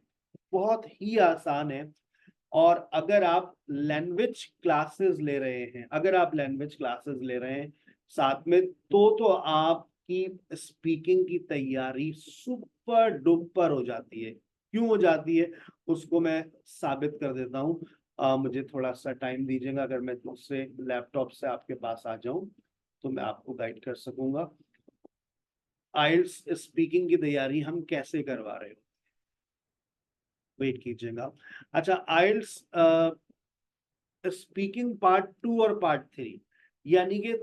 बहुत ही आसान है। और अगर आप लैंग्वेज क्लासेस ले रहे हैं, अगर आप लैंग्वेज क्लासेस ले रहे हैं साथ में, तो आपकी स्पीकिंग की तैयारी सुपर डुपर हो जाती है। क्यों हो जाती है उसको मैं साबित कर देता हूँ। मुझे थोड़ा सा टाइम दीजिएगा, अगर मैं दूसरे लैपटॉप से आपके पास आ जाऊं तो मैं आपको गाइड कर सकूंगा। आइल्स स्पीकिंग की तैयारी हम कैसे करवा रहे हो, वेट कीजिएगा। अच्छा, आइल्स स्पीकिंग पार्ट 2 और पार्ट 3, यानी कि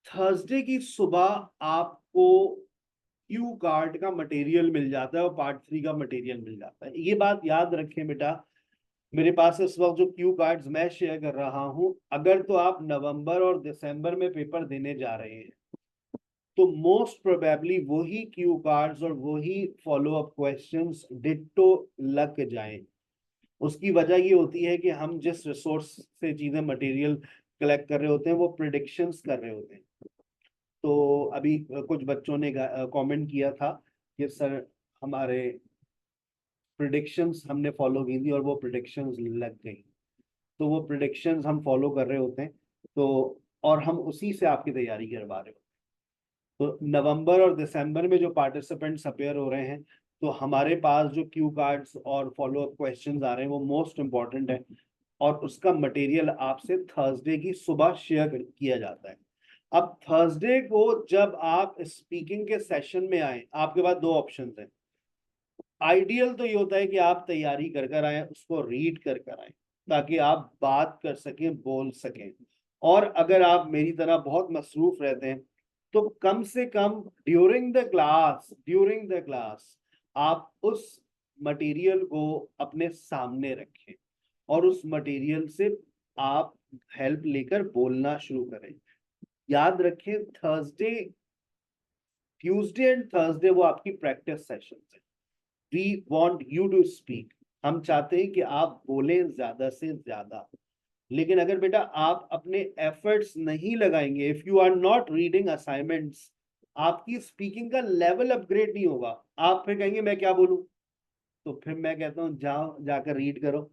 थर्सडे की सुबह आपको क्यू कार्ड का मटेरियल मिल जाता है और पार्ट 3 का मटेरियल मिल जाता है। ये बात याद रखें बेटा, मेरे पास इस वक्त जो क्यू कार्ड्स मैं शेयर कर रहा हूं, अगर तो आप नवंबर और दिसंबर में पेपर देने जा रहे हैं तो मोस्ट प्रोबेबली वही क्यू कार्ड्स और वही फॉलो अप क्वेश्चंस डिट्टो लग जाएं। उसकी वजह ये होती है कि हम जिस रिसोर्स से चीजें मटेरियल कलेक्ट कर रहे होते हैं वो प्रिडिक्शंस कर रहे होते हैं। तो अभी कुछ बच्चों ने कमेंट किया था कि सर हमारे प्रिडिक्शंस हमने फॉलो की थी और वो प्रिडिक्शंस लग गई। तो वो प्रिडिक्शंस हम फॉलो कर रहे होते हैं, तो और हम उसी से आपकी तैयारी करवा रहे हो। तो नवंबर और दिसंबर में जो पार्टिसिपेंट्स अपेयर हो रहे हैं, तो हमारे पास जो क्यू कार्ड्स और फॉलो अप क्वेश्चंस आ रहे हैं वो मोस्ट इंपॉर्टेंट है, और उसका मटेरियल आपसे थर्सडे की सुबह शेयर किया जाता है। अब थर्सडे को जब आप स्पीकिंग के सेशन में आए, आपके पास दो ऑप्शन हैं। आइडियल तो ये होता है कि आप तैयारी कर कर आए, उसको रीड कर कर आए, ताकि आप बात कर सकें, बोल सकें। और अगर आप मेरी तरह बहुत मसरूफ रहते हैं तो कम से कम ड्यूरिंग द क्लास आप उस मटेरियल को अपने सामने रखें और उस मटेरियल से आप हेल्प लेकर बोलना शुरू करें। याद रखें, ट्यूसडे एंड थर्सडे वो आपकी प्रैक्टिस सेशन है। We want you to speak, हम चाहते हैं कि आप बोलें ज्यादा से ज्यादा। लेकिन अगर बेटा आप अपने एफर्ट्स नहीं लगाएंगे, if you are not reading assignments, आपकी स्पीकिंग का लेवल अपग्रेड नहीं होगा। आप फिर कहेंगे मैं क्या बोलूं, तो फिर मैं कहता हूं जाओ जाकर रीड करो।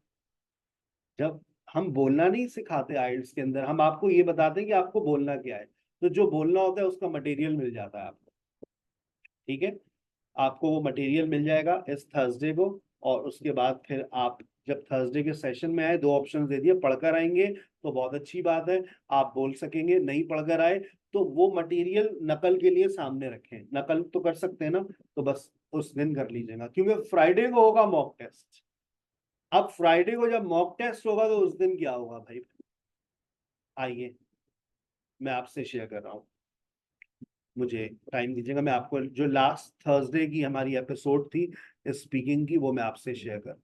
जब हम बोलना नहीं सिखाते आइल्स के अंदर, हम आपको ये बताते हैं कि आपको बोलना क्या है, तो जो बोलना होता है उसका मटेरियल मिल जाता है आपको। ठीक है, आपको वो मटेरियल मिल जाएगा इस थर्सडे को। और उसके बाद फिर आप जब थर्सडे के सेशन में आए, दो ऑप्शन दे दिए, पढ़कर आएंगे तो बहुत अच्छी बात है, आप बोल सकेंगे। नहीं पढ़कर आए तो वो मटेरियल नकल के लिए सामने रखें, नकल तो कर सकते हैं ना, तो बस उस दिन कर लीजिएगा, क्योंकि फ्राइडे को होगा मॉक टेस्ट। अब फ्राइडे को जब मॉक टेस्ट होगा तो उस दिन क्या होगा भाई, आइए मैं आपसे शेयर कर रहा हूँ। मुझे टाइम दीजिएगा, मैं आपको जो लास्ट थर्सडे की हमारी एपिसोड थी स्पीकिंग की, वो मैं आपसे शेयर करूं,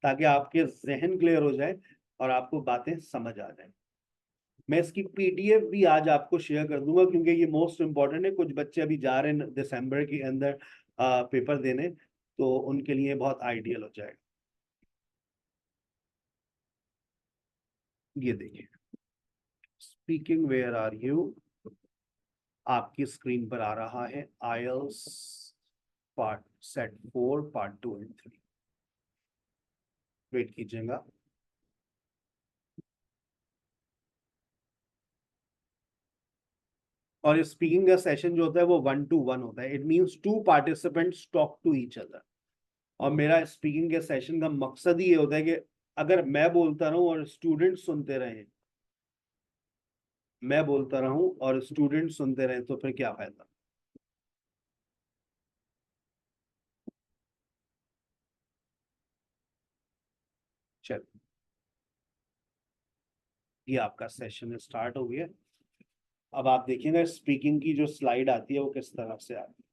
ताकि आपके जहन क्लियर हो जाए और आपको बातें समझ आ जाए। मैं इसकी पीडीएफ भी आज आपको शेयर कर दूंगा, क्योंकि ये मोस्ट इंपॉर्टेंट है। कुछ बच्चे अभी जा रहे हैं दिसंबर के अंदर पेपर देने, तो उनके लिए बहुत आइडियल हो जाएगा। ये देखिए, स्पीकिंग वेयर आर यू, आपकी स्क्रीन पर आ रहा है IELTS part set 4 part 2 and 3। Wait कीजिएगा। और स्पीकिंग का सेशन जो होता है वो 1-to-1 होता है। It means two participants talk to each other. और मेरा स्पीकिंग के सेशन का मकसद ही ये होता है कि अगर मैं बोलता रहूं और स्टूडेंट सुनते रहें, मैं बोलता रहूं और स्टूडेंट सुनते रहें, तो फिर क्या फायदा। चल, ये आपका सेशन स्टार्ट हो गया। अब आप देखिएगा स्पीकिंग की जो स्लाइड आती है वो किस तरह से आती है।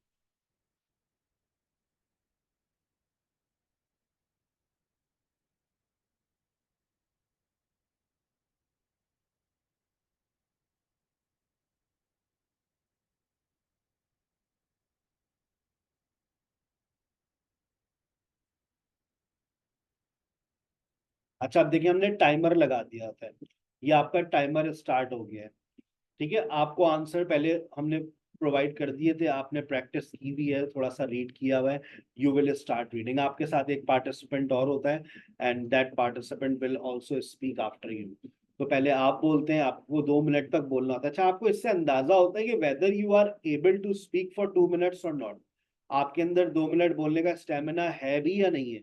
अच्छा, अब देखिए हमने टाइमर लगा दिया था, ये आपका टाइमर स्टार्ट हो गया है। ठीक है, आपको आंसर पहले हमने प्रोवाइड कर दिए थे, आपने प्रैक्टिस की भी है, थोड़ा सा रीड किया हुआ है। यू विल स्टार्ट रीडिंग, आपके साथ एक पार्टिसिपेंट और होता है, and that participant will also speak after you. तो पहले आप बोलते हैं, आपको 2 मिनट तक बोलना होता है। अच्छा, आपको इससे अंदाजा होता है कि whether you are able to speak for 2 minutes और नॉट, आपके अंदर 2 मिनट बोलने का स्टेमिना है भी या नहीं है,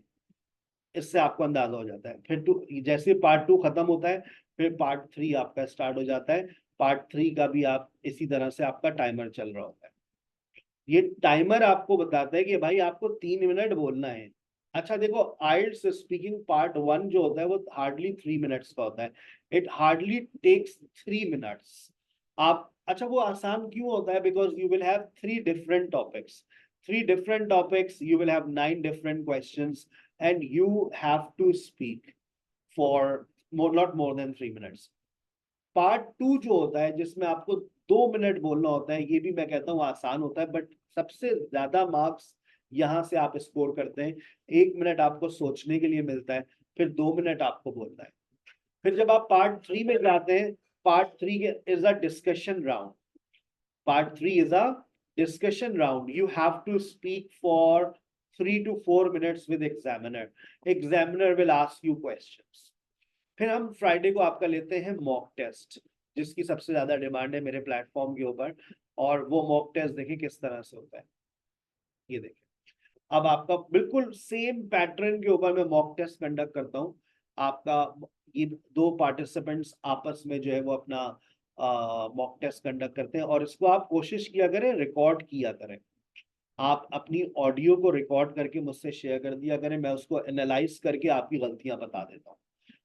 इससे आपको अंदाजा हो जाता है। फिर जैसे पार्ट 2 खत्म होता है, फिर पार्ट 3 आपका स्टार्ट हो जाता है। पार्ट 3 का भी आप इसी तरह से आपका टाइमर चल रहा होता है। ये टाइमर आपको बताता है कि भाई आपको 3 मिनट बोलना है। अच्छा देखो, आइल्स स्पीकिंग पार्ट 1 जो होता है वो हार्डली 3 मिनट्स का होता है। It hardly takes 3 minutes. आप, अच्छा वो आसान क्यों होता है? Because you will have 3 different topics, 3 different topics, you will have 9 different questions, and you have to speak for not more than 3 minutes. Part 2 जो होता है जिसमें आपको 2 मिनट बोलना होता है, ये भी मैं कहता हूँ आसान होता है, बट सबसे ज्यादा मार्क्स यहाँ से आप स्कोर करते हैं। 1 मिनट आपको सोचने के लिए मिलता है, फिर 2 मिनट आपको बोलना है। फिर जब आप पार्ट 3 में जाते हैं, part 3 is a discussion round. Part 3 is a discussion round. You have to speak for 3 to 4 minutes with examiner. Examiner will ask you questions. फिर हम फ्राइडे को आपका लेते हैं मॉक टेस्ट, जिसकी सबसे ज्यादा डिमांड है मेरे प्लेटफॉर्म के ऊपर। और वो मॉक टेस्ट देखिए किस तरह से होता है। ये देखिए, अब आपका बिल्कुल सेम पैटर्न के ऊपर मैं मॉक टेस्ट कंडक्ट करता हूँ। आपका ये 2 पार्टिसिपेंट्स आपस में जो है वो अपना मॉक टेस्ट कंडक्ट करते हैं, और इसको आप कोशिश किया करें, रिकॉर्ड किया करें। आप अपनी ऑडियो को रिकॉर्ड करके मुझसे शेयर कर दिया करें, मैं उसको एनालाइज करके आपकी गलतियां बता देता हूँ।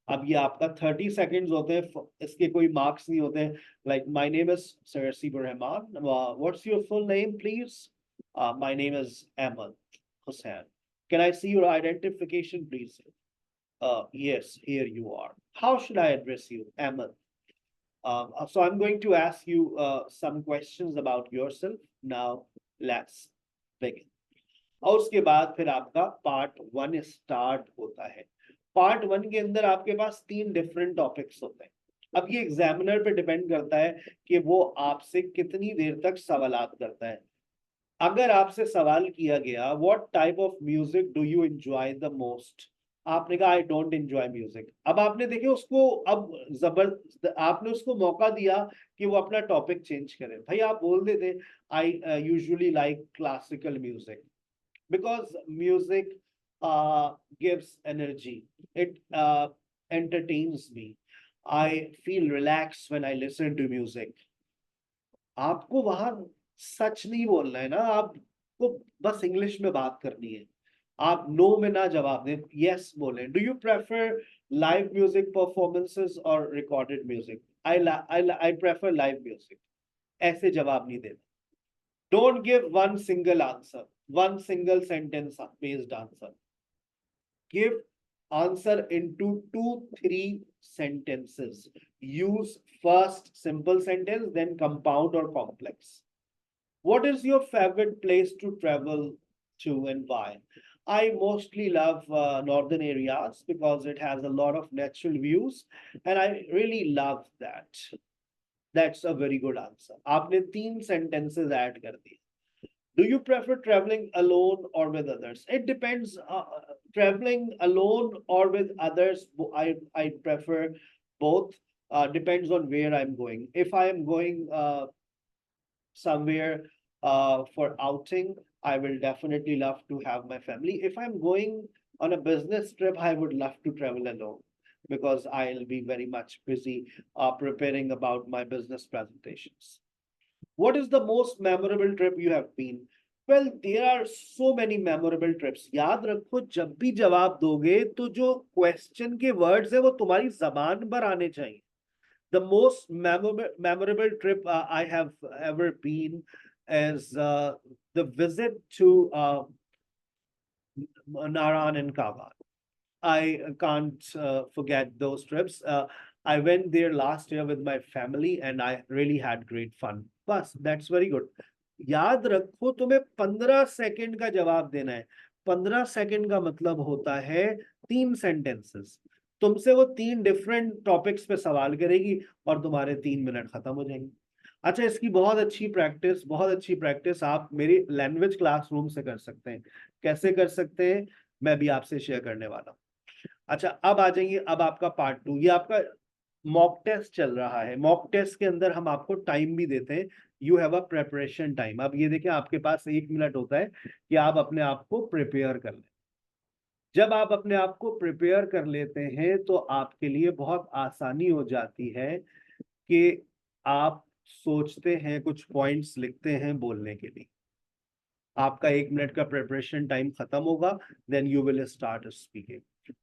अब ये आपका 30 सेकेंड्स होते हैं, इसके कोई मार्क्स नहीं होते हैं। Like my name is Sarsib Rahman, what's your full name please? My name is Ahmed Hussain, can I see your identification please? Yes, here you are. How should I address you? Ahmed. So I'm going to ask you some questions about yourself. Now let's begin. और उसके बाद फिर आपका पार्ट 1 स्टार्ट होता है। पार्ट 1 के अंदर आपके पास 3 डिफरेंट टॉपिक्स होते हैं। अब ये एग्जामिनर पे डिपेंड करता है कि वो आपसे कितनी देर तक सवालात करता है। अगर आपसे सवाल किया गया what type of music do you enjoy the most, आपने कहा आई डोंट एंजॉय म्यूजिक। अब आपने देखे उसको, अब जबरदस्त आपने उसको मौका दिया कि वो अपना टॉपिक चेंज करे। भाई आप बोल देते I usually like classical music, because music gives energy. It entertains me. I feel relaxed when I listen to music. आपको वहां सच नहीं बोलना है ना, आपको बस इंग्लिश में बात करनी है। आप नो में ना जवाब दें, यस बोले। Do you prefer live music performances और recorded music? I prefer live music. ऐसे जवाब नहीं देना। Don't give one single answer, one single sentence based answer. Give answer into 2, 3 sentences. Use first simple sentence, then compound or complex. What is your favorite place to travel to and why? I mostly love northern areas because it has a lot of natural views and I really love that. That's a very good answer. आपने 3 sentences add कर दिए। Do you prefer traveling alone or with others? It depends. Traveling alone or with others, I prefer both. Depends on where I'm going. If I am going somewhere for outing, I will definitely love to have my family. If I'm going on a business trip, I would love to travel alone because I'll be very much busy preparing about my business presentations. What is the most memorable trip you have been? Well, there are so many memorable trips. याद रखो, जब भी जवाब दोगे तो जो क्वेश्चन के वर्ड्स है वो तुम्हारी जबान पर आने चाहिए। The most memorable trip I have ever been is the visit to Naran and Kavan. I can't forget those trips. I went there last year with my family and I really had great fun. बस, that's very good. याद रखो, तुम्हें 15 सेकंड का जवाब देना है। 15 सेकंड का मतलब होता है 3 सेंटेंसेस। तुमसे वो 3 डिफरेंट टॉपिक्स पे सवाल करेगी और तुम्हारे 3 मिनट खत्म हो जाएंगे। अच्छा, इसकी बहुत अच्छी प्रैक्टिस आप मेरी लैंग्वेज क्लासरूम से कर सकते हैं। कैसे कर सकते हैं, मैं भी आपसे शेयर करने वाला हूँ। अच्छा, अब आ जाइए, अब आपका पार्ट 2, ये आपका मॉक टेस्ट चल रहा है। मॉक टेस्ट के अंदर हम आपको टाइम भी देते हैं। You have a preparation time. अब ये देखिए, आपके पास 1 मिनट होता है कि आप अपने आप को प्रिपेयर कर लें। जब आप अपने आप को प्रिपेयर कर लेते हैं तो आपके लिए बहुत आसानी हो जाती है कि आप सोचते हैं, कुछ पॉइंट्स लिखते हैं बोलने के लिए। आपका 1 मिनट का प्रिपरेशन टाइम खत्म होगा, then you will start speaking.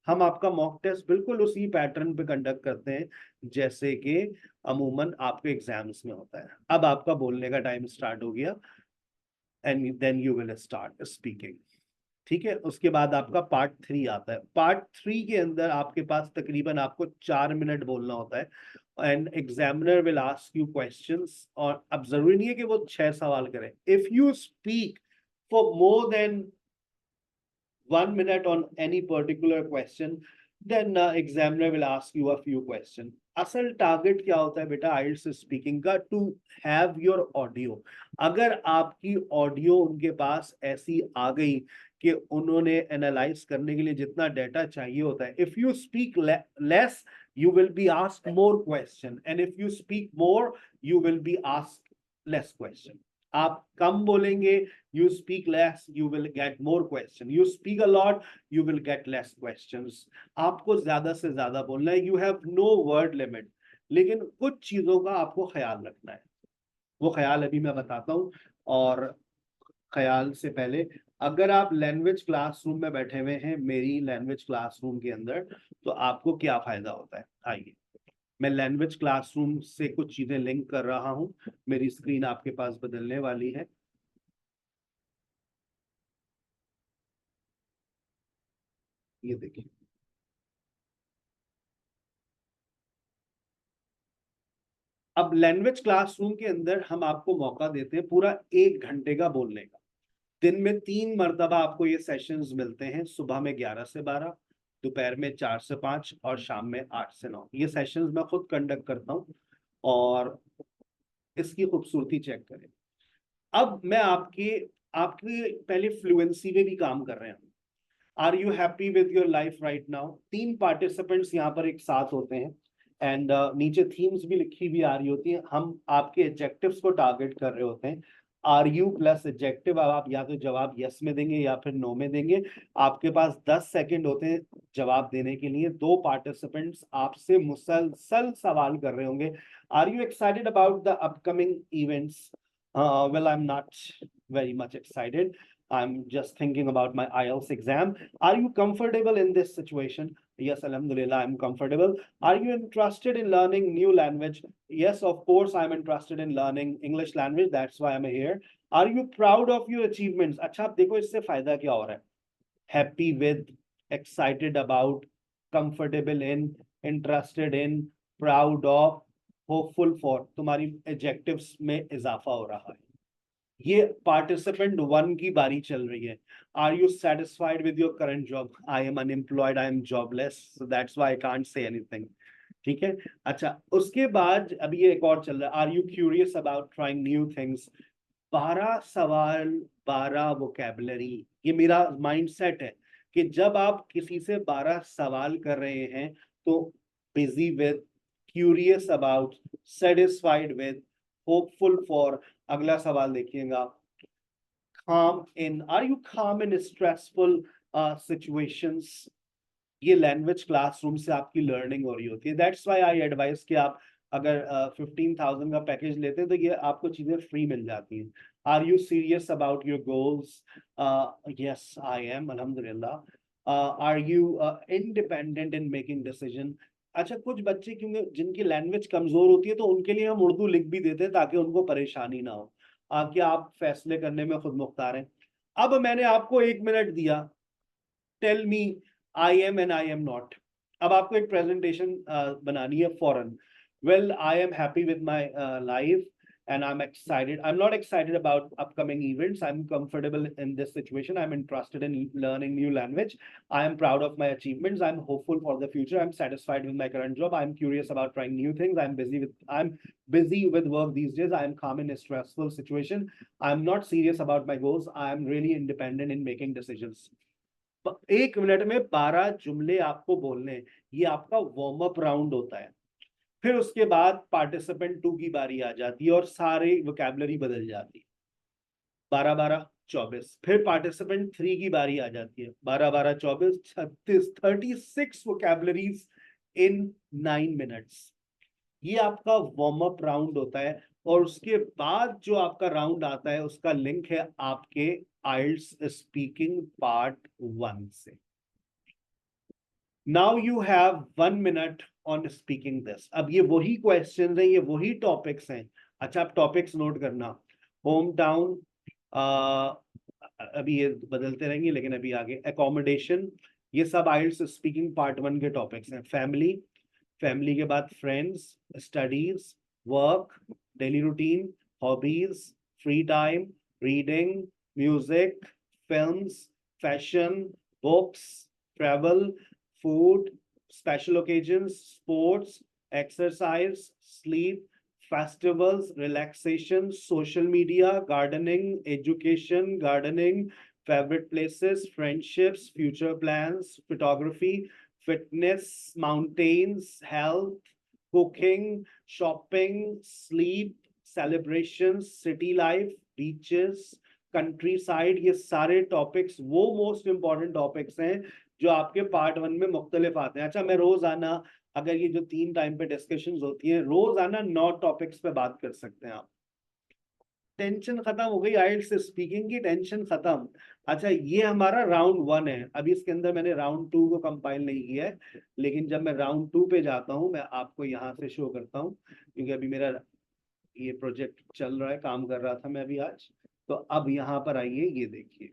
हम आपका मॉक टेस्ट बिल्कुल उसी पैटर्न पे कंडक्ट करते हैं जैसे कि अमूमन आपके एग्जाम्स में होता है। अब आपका बोलने का टाइम स्टार्ट हो गया and then you will start speaking. ठीक है, उसके बाद आपका पार्ट 3 आता है। पार्ट 3 के अंदर आपके पास तकरीबन आपको 4 मिनट बोलना होता है and examiner will ask you questions. और अब जरूरी नहीं है कि वो 6 सवाल करें। If you speak for more than 1 minute on any particular question, then examiner will ask you a few questions. असल टारगेट क्या होता है बेटा आइल्स स्पीकिंग का? To have your audio. अगर आपकी ऑडियो उनके पास ऐसी आ गई कि उन्होंने एनालाइज करने के लिए जितना डाटा चाहिए होता है, if you speak less you will be asked more question, and if you speak more you will be asked less question. आप कम बोलेंगे, you speak less, you will get more question. You speak a lot, you will get less questions. आपको ज्यादा से ज्यादा बोलना है। You have no word limit, लेकिन कुछ चीजों का आपको ख्याल रखना है। वो ख्याल अभी मैं बताता हूँ। और ख्याल से पहले, अगर आप लैंग्वेज क्लासरूम में बैठे हुए हैं मेरी लैंग्वेज क्लासरूम के अंदर, तो आपको क्या फायदा होता है? आइए, मैं लैंग्वेज क्लासरूम से कुछ चीजें लिंक कर रहा हूँ। मेरी स्क्रीन आपके पास बदलने वाली है। ये देखिए, अब लैंग्वेज क्लासरूम के अंदर हम आपको मौका देते हैं पूरा 1 घंटे का बोलने का। दिन में 3 मरतबा आपको ये सेशंस मिलते हैं, सुबह में 11 से 12, दोपहर में 4 से 5 और शाम में 8 से 9। ये सेशंस मैं खुद कंडक्ट करता हूँ और इसकी खूबसूरती चेक करें। अब मैं आपकी आपकी पहले फ्लुएंसी में भी काम कर रहे हैं। Are you happy with your life right now? 3 participants यहाँ पर एक साथ होते हैं एंड नीचे थीम्स भी लिखी हुई आ रही होती है। हम आपके एडजेक्टिव्स को टारगेट कर रहे होते हैं। Are you plus adjective. अब आप या तो जवाब यस में देंगे या फिर नो में देंगे। आपके पास 10 सेकंड होते हैं जवाब देने के लिए। 2 पार्टिसिपेंट्स आपसे मुसलसल सवाल कर रहे होंगे। Are you excited about the upcoming events? Well, I'm not very much excited. I'm just thinking about my IELTS exam. Are you comfortable in this situation? Yes, Alhamdulillah, I'm comfortable. Are you interested in learning new language? Yes, of course, I'm interested in learning English language. That's why I'm here. Are you proud of your achievements? अच्छा, आप देखो इससे फायदा क्या हो रहा है? Happy with, excited about, comfortable in, interested in, proud of, hopeful for। तुम्हारी एडजेक्टिव्स में इजाफा हो रहा है। ये पार्टिसिपेंट 1 की बारी चल रही है। Are you satisfied with your current job? I am unemployed, I am jobless, so that's why I can't say anything. ठीक है, अच्छा, उसके बाद अभी ये एक और चल रहा है। Are you curious about trying new things? 12 सवाल, 12 वोकैबुलरी। ये मेरा माइंडसेट है कि जब आप किसी से 12 सवाल कर रहे हैं तो busy with, curious about, satisfied with, hopeful for. अगला सवाल देखिएगा, calm in, are you calm in stressful situations? ये लैंग्वेज क्लासरूम से आपकी लर्निंग हो रही होती है। दैट्स व्हाई आई एडवाइस कि आप अगर 15,000 का पैकेज लेते हैं तो ये आपको चीजें फ्री मिल जाती हैं। Are you serious about your goals? Yes I am, अल्हम्दुलिल्लाह। Are you independent in making decision? अच्छा, कुछ बच्चे क्योंकि जिनकी लैंग्वेज कमजोर होती है तो उनके लिए हम उर्दू लिख भी देते हैं ताकि उनको परेशानी ना हो। कि आप फैसले करने में खुद मुख्तार हैं। अब मैंने आपको 1 मिनट दिया, tell me I am and I am not. अब आपको एक प्रेजेंटेशन बनानी है फौरन। Well, I am happy with my life and I'm excited. I'm not excited about upcoming events. I'm comfortable in this situation. I'm interested in learning new language. I am proud of my achievements. I'm hopeful for the future. I'm satisfied with my current job. I'm curious about trying new things. I'm busy with work these days. I'm calm in a stressful situation. I'm not serious about my goals. I'm really independent in making decisions. 1 minute में 12 जुमले आपको बोलने हैं। ये आपका वार्म अप राउंड होता है। फिर उसके बाद पार्टिसिपेंट 2 की बारी आ जाती है और सारे वोकैबुलरी बदल जाती है। 12 12 24। फिर पार्टिसिपेंट 3 की बारी आ जाती है। 12 12 24, 36, 36 वोकैबुलरीज इन 9 मिनट्स। ये आपका वार्म अप राउंड होता है और उसके बाद जो आपका राउंड आता है उसका लिंक है आपके आइल्स स्पीकिंग पार्ट 1 से। Now you have 1 minute on speaking this. अब ये वही क्वेश्चन है, ये वही टॉपिक्स हैं। अच्छा, आप टॉपिक्स नोट करना। होम टाउन, अभी ये बदलते रहेंगे लेकिन अभी आगे एकोमोडेशन, ये सब आइल्स स्पीकिंग पार्ट 1 के टॉपिक्स हैं। फैमिली, फैमिली के बाद friends, studies, work, daily routine, hobbies, free time, reading, music, films, fashion, books, travel, food, special occasions, sports, exercise, sleep, festivals, relaxation, social media, gardening, education, gardening, favorite places, friendships, future plans, photography, fitness, mountains, health, cooking, shopping, sleep, celebrations, city life, beaches, countryside, ये सारे टॉपिक्स वो मोस्ट इंपॉर्टेंट टॉपिक्स हैं जो आपके पार्ट 1 में मुख्तलिफ आते हैं। अच्छा, मैं रोजाना, अगर ये जो 3 टाइम पे डिस्कशंस होती हैं, रोजाना 9 टॉपिक्स पे बात कर सकते हैं आप। टेंशन खत्म हो गई, आइल्स स्पीकिंग की टेंशन खत्म। अच्छा, ये हमारा राउंड 1 है। अभी इसके अंदर मैंने राउंड 2 को कंपाइल नहीं किया है, लेकिन जब मैं राउंड 2 पे जाता हूँ मैं आपको यहाँ से शो करता हूँ, क्योंकि अभी मेरा ये प्रोजेक्ट चल रहा है, काम कर रहा था मैं अभी आज। तो अब यहाँ पर आइए, ये देखिए,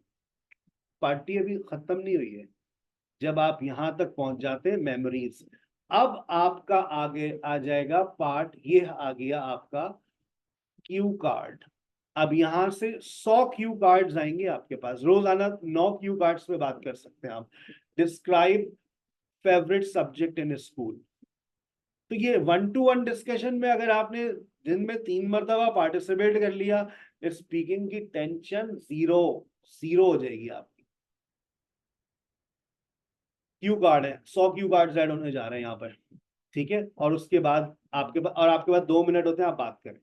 पार्टी अभी खत्म नहीं हुई है। जब आप यहां तक पहुंच जाते हैं मेमोरीज, अब आपका आगे आ जाएगा पार्ट, ये आ गया आपका क्यू कार्ड। अब यहां से 100 क्यू कार्ड्स आएंगे आपके पास, रोजाना 9 क्यू कार्ड्स पे बात कर सकते हैं आप। Describe favourite subject in school. तो ये 1-to-1 डिस्कशन में अगर आपने दिन में 3 मरतबा पार्टिसिपेट कर लिया, स्पीकिंग की टेंशन जीरो जीरो हो जाएगी आप। क्यू कार्ड है, 100 क्यू कार्ड ऐड होने जा रहे हैं यहाँ पर, ठीक है। और उसके बाद आपके पास 2 मिनट होते हैं, आप बात करें।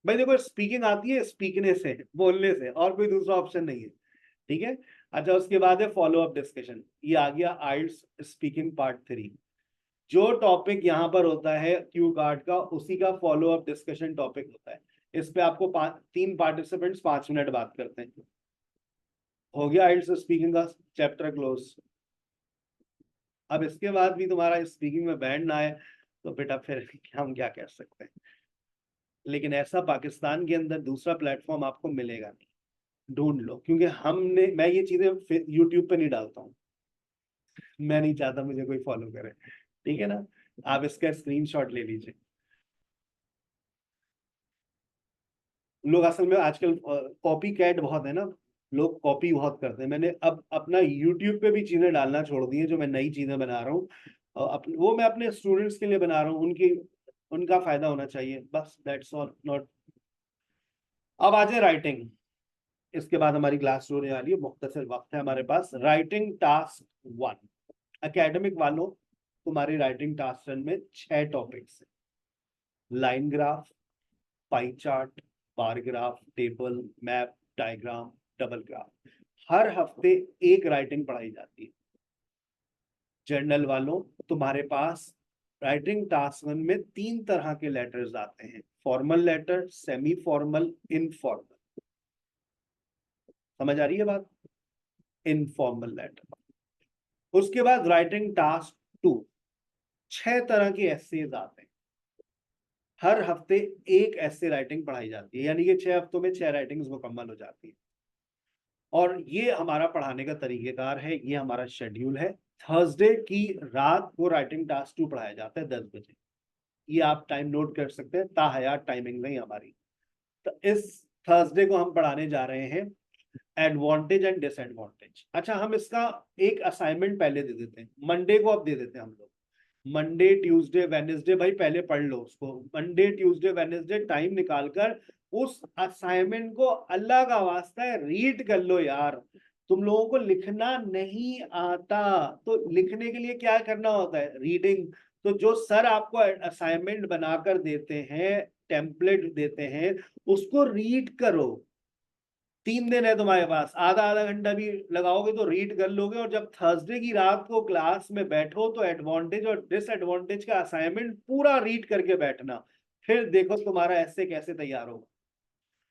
भाई देखो, स्पीकिंग आती है स्पीकने से, बोलने से, और कोई दूसरा ऑप्शन नहीं है, ठीक है। अच्छा, उसके बाद है फॉलो अप डिस्कशन। ये आ गया आइल्स स्पीकिंग पार्ट 3। जो टॉपिक यहाँ पर होता है क्यू कार्ड का, उसी का फॉलो अप डिस्कशन टॉपिक होता है। इस पे आपको 3 पार्टिसिपेंट्स 5 मिनट बात करते हैं। हो गया आइल्स स्पीकिंग का चैप्टर क्लोज। अब इसके बाद भी तुम्हारा स्पीकिंग में बैंड ना आए तो बेटा फिर हम क्या कह सकते हैं। लेकिन ऐसा पाकिस्तान के अंदर दूसरा प्लेटफॉर्म आपको मिलेगा नहीं, ढूंढ लो। क्योंकि मैं ये चीजें यूट्यूब पे नहीं डालता हूँ, मैं नहीं चाहता मुझे कोई फॉलो करे, ठीक है ना। आप इसका स्क्रीनशॉट ले लीजिए। लोग असल में आजकल कॉपी कैट बहुत है ना, लोग कॉपी बहुत करते हैं। मैंने अब अपना यूट्यूब पे भी चीजें डालना छोड़ दी है, जो मैं नई चीजें बना रहा हूँ, वो मैं अपने स्टूडेंट्स के लिए बना रहा हूँ, उनका फायदा होना चाहिए, बस दैट्स ऑल, नॉट। अब आ जाए राइटिंग, इसके बाद हमारी क्लास शुरू होने वाली है, मुख्तसर वक्त है हमारे पास। राइटिंग टास्क 1, एकेडमिक वालों, तुम्हारी राइटिंग टास्क 1 में 6 टॉपिक्स है। Line graph, pie chart, bar graph, table, map, diagram, double graph. हर हफ्ते एक राइटिंग पढ़ाई जाती है। जर्नल वालों, तुम्हारे पास राइटिंग टास्क 1 में 3 तरह के लेटर्स आते हैं, formal letter, semi formal, informal. समझ आ रही है बात? Informal letter. उसके बाद राइटिंग टास्क 2, 6 तरह के एसेज आते हैं। हर हफ्ते एक ऐसे राइटिंग पढ़ाई जाती है, यानी कि 6 हफ्तों में 6 राइटिंग्स मुकम्मल हो जाती है। और ये हमारा पढ़ाने का तरीकेकार है, ये हमारा शेड्यूल है। थर्सडे की रात को राइटिंग टास्क 2 पढ़ाया जाता है 10 बजे। ये आप टाइम नोट कर सकते हैं, ताहयात टाइमिंग नहीं हमारी। तो इस थर्सडे को हम पढ़ाने जा रहे हैं एडवांटेज एंड डिसएडवांटेज। अच्छा, हम इसका एक असाइनमेंट पहले दे देते हैं, मंडे को अब दे देते हैं हम लोग। मंडे, ट्यूसडे, वेडनेसडे, भाई पहले पढ़ लो उसको। मंडे, ट्यूसडे, वेडनेसडे टाइम निकालकर उस असाइनमेंट को, अल्लाह का वास्ता है, रीड कर लो यार। तुम लोगों को लिखना नहीं आता, तो लिखने के लिए क्या करना होता है? रीडिंग। तो जो सर आपको असाइनमेंट बनाकर देते हैं, टेम्पलेट देते हैं, उसको रीड करो। 3 दिन है तुम्हारे पास, आधा आधा घंटा भी लगाओगे तो रीड कर लोगे। और जब थर्सडे की रात को क्लास में बैठो तो एडवांटेज और डिसएडवांटेज का असाइनमेंट पूरा रीड करके बैठना, फिर देखो तुम्हारा ऐसे कैसे तैयार होगा।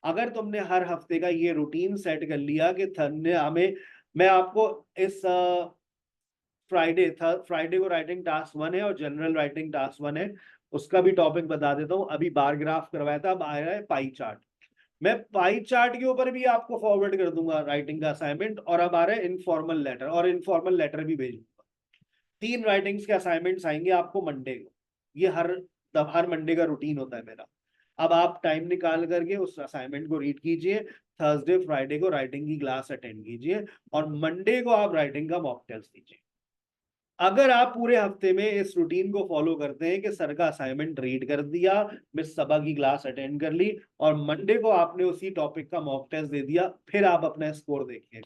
अगर तुमने हर हफ्ते का ये रूटीन सेट कर लिया कि थर्सडे हमें, मैं आपको इस फ्राइडे को राइटिंग टास्क 1 है और जनरल राइटिंग टास्क 1 है, उसका भी टॉपिक बता देता हूँ। अभी बार ग्राफ करवाया था, अब आ रहा है पाई चार्ट। मैं पाई चार्ट के ऊपर भी आपको फॉरवर्ड कर दूंगा राइटिंग का असाइनमेंट, और अब आ रहा है इनफॉर्मल लेटर, और इनफॉर्मल लेटर भी भेज दूंगा। 3 राइटिंग्स के असाइनमेंट्स आएंगे आपको मंडे को। ये हर मंडे का रूटीन होता है मेरा। अब आप टाइम निकाल करके उस असाइनमेंट को रीड कीजिए, थर्सडे फ्राइडे को राइटिंग की क्लास अटेंड कीजिए, और मंडे को आप राइटिंग का मॉक टेस्ट दीजिए। अगर आप पूरे हफ्ते में इस रूटीन को फॉलो करते हैं कि सर का असाइनमेंट रीड कर दिया, मिस सबा की क्लास अटेंड कर ली, और मंडे को आपने उसी टॉपिक का मॉक टेस्ट दे दिया, फिर आप अपना स्कोर देखिए।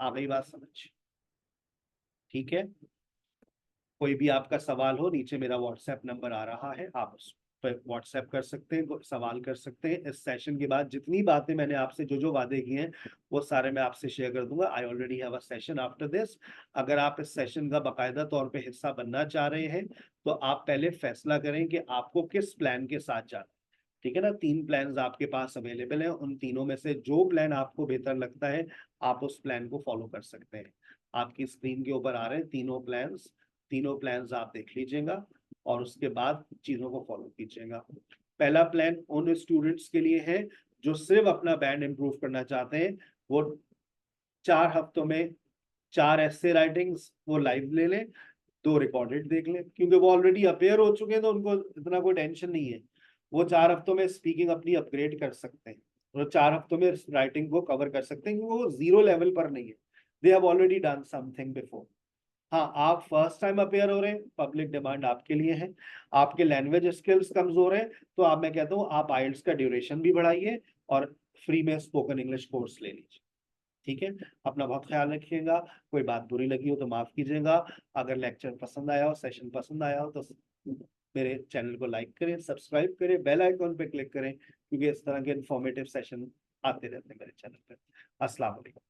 आ गई बात समझ? ठीक है। कोई भी आपका सवाल हो, नीचे मेरा व्हाट्सएप नंबर आ रहा है, आप उस पर व्हाट्सएप कर सकते हैं, सवाल कर सकते हैं। इस सेशन के बाद जितनी बातें मैंने आपसे जो वादे किए हैं वो सारे मैं आपसे शेयर कर दूंगा। I already have a session after this. अगर आप इस सेशन का बाकायदा तौर पे हिस्सा बनना चाह रहे हैं तो आप पहले फैसला करें कि आपको किस प्लान के साथ जाना। ठीक है ना, 3 प्लान आपके पास अवेलेबल हैं, उन तीनों में से जो प्लान आपको बेहतर लगता है आप उस प्लान को फॉलो कर सकते हैं। आपकी स्क्रीन के ऊपर आ रहे हैं तीनों प्लान्स आप देख लीजिएगा और उसके बाद चीजों को फॉलो कीजिएगा। पहला प्लान उन स्टूडेंट्स के लिए है जो सिर्फ अपना बैंड इंप्रूव करना चाहते हैं। वो 4 हफ्तों में 4 ऐसे राइटिंग्स वो लाइव ले लें, 2 रिकॉर्डेड देख लें, क्योंकि वो ऑलरेडी अपेयर हो चुके हैं तो उनको इतना कोई टेंशन नहीं है। वो 4 हफ्तों में स्पीकिंग अपनी अपग्रेड कर सकते हैं, और 4 हफ्तों में राइटिंग को कवर कर सकते हैं, क्योंकि वो जीरो लेवल पर नहीं है। They have already done something before. हाँ, आप फर्स्ट टाइम अपेयर हो रहे हैं, पब्लिक डिमांड आपके लिए है। आपके लैंग्वेज स्किल्स कमजोर हैं, तो आप, मैं कहता हूँ आप आइल्स का ड्यूरेशन भी बढ़ाइए और फ्री में स्पोकन इंग्लिश कोर्स ले लीजिए। ठीक है। अपना बहुत ख्याल रखिएगा। कोई बात बुरी लगी हो तो माफ कीजिएगा। अगर लेक्चर पसंद आया हो, सेशन पसंद आया हो, तो मेरे चैनल को लाइक करें, सब्सक्राइब करें, बेल आइकॉन पे क्लिक करें, क्योंकि इस तरह के इंफॉर्मेटिव सेशन आते रहते हैं मेरे चैनल पे। अस्सलाम वालेकुम।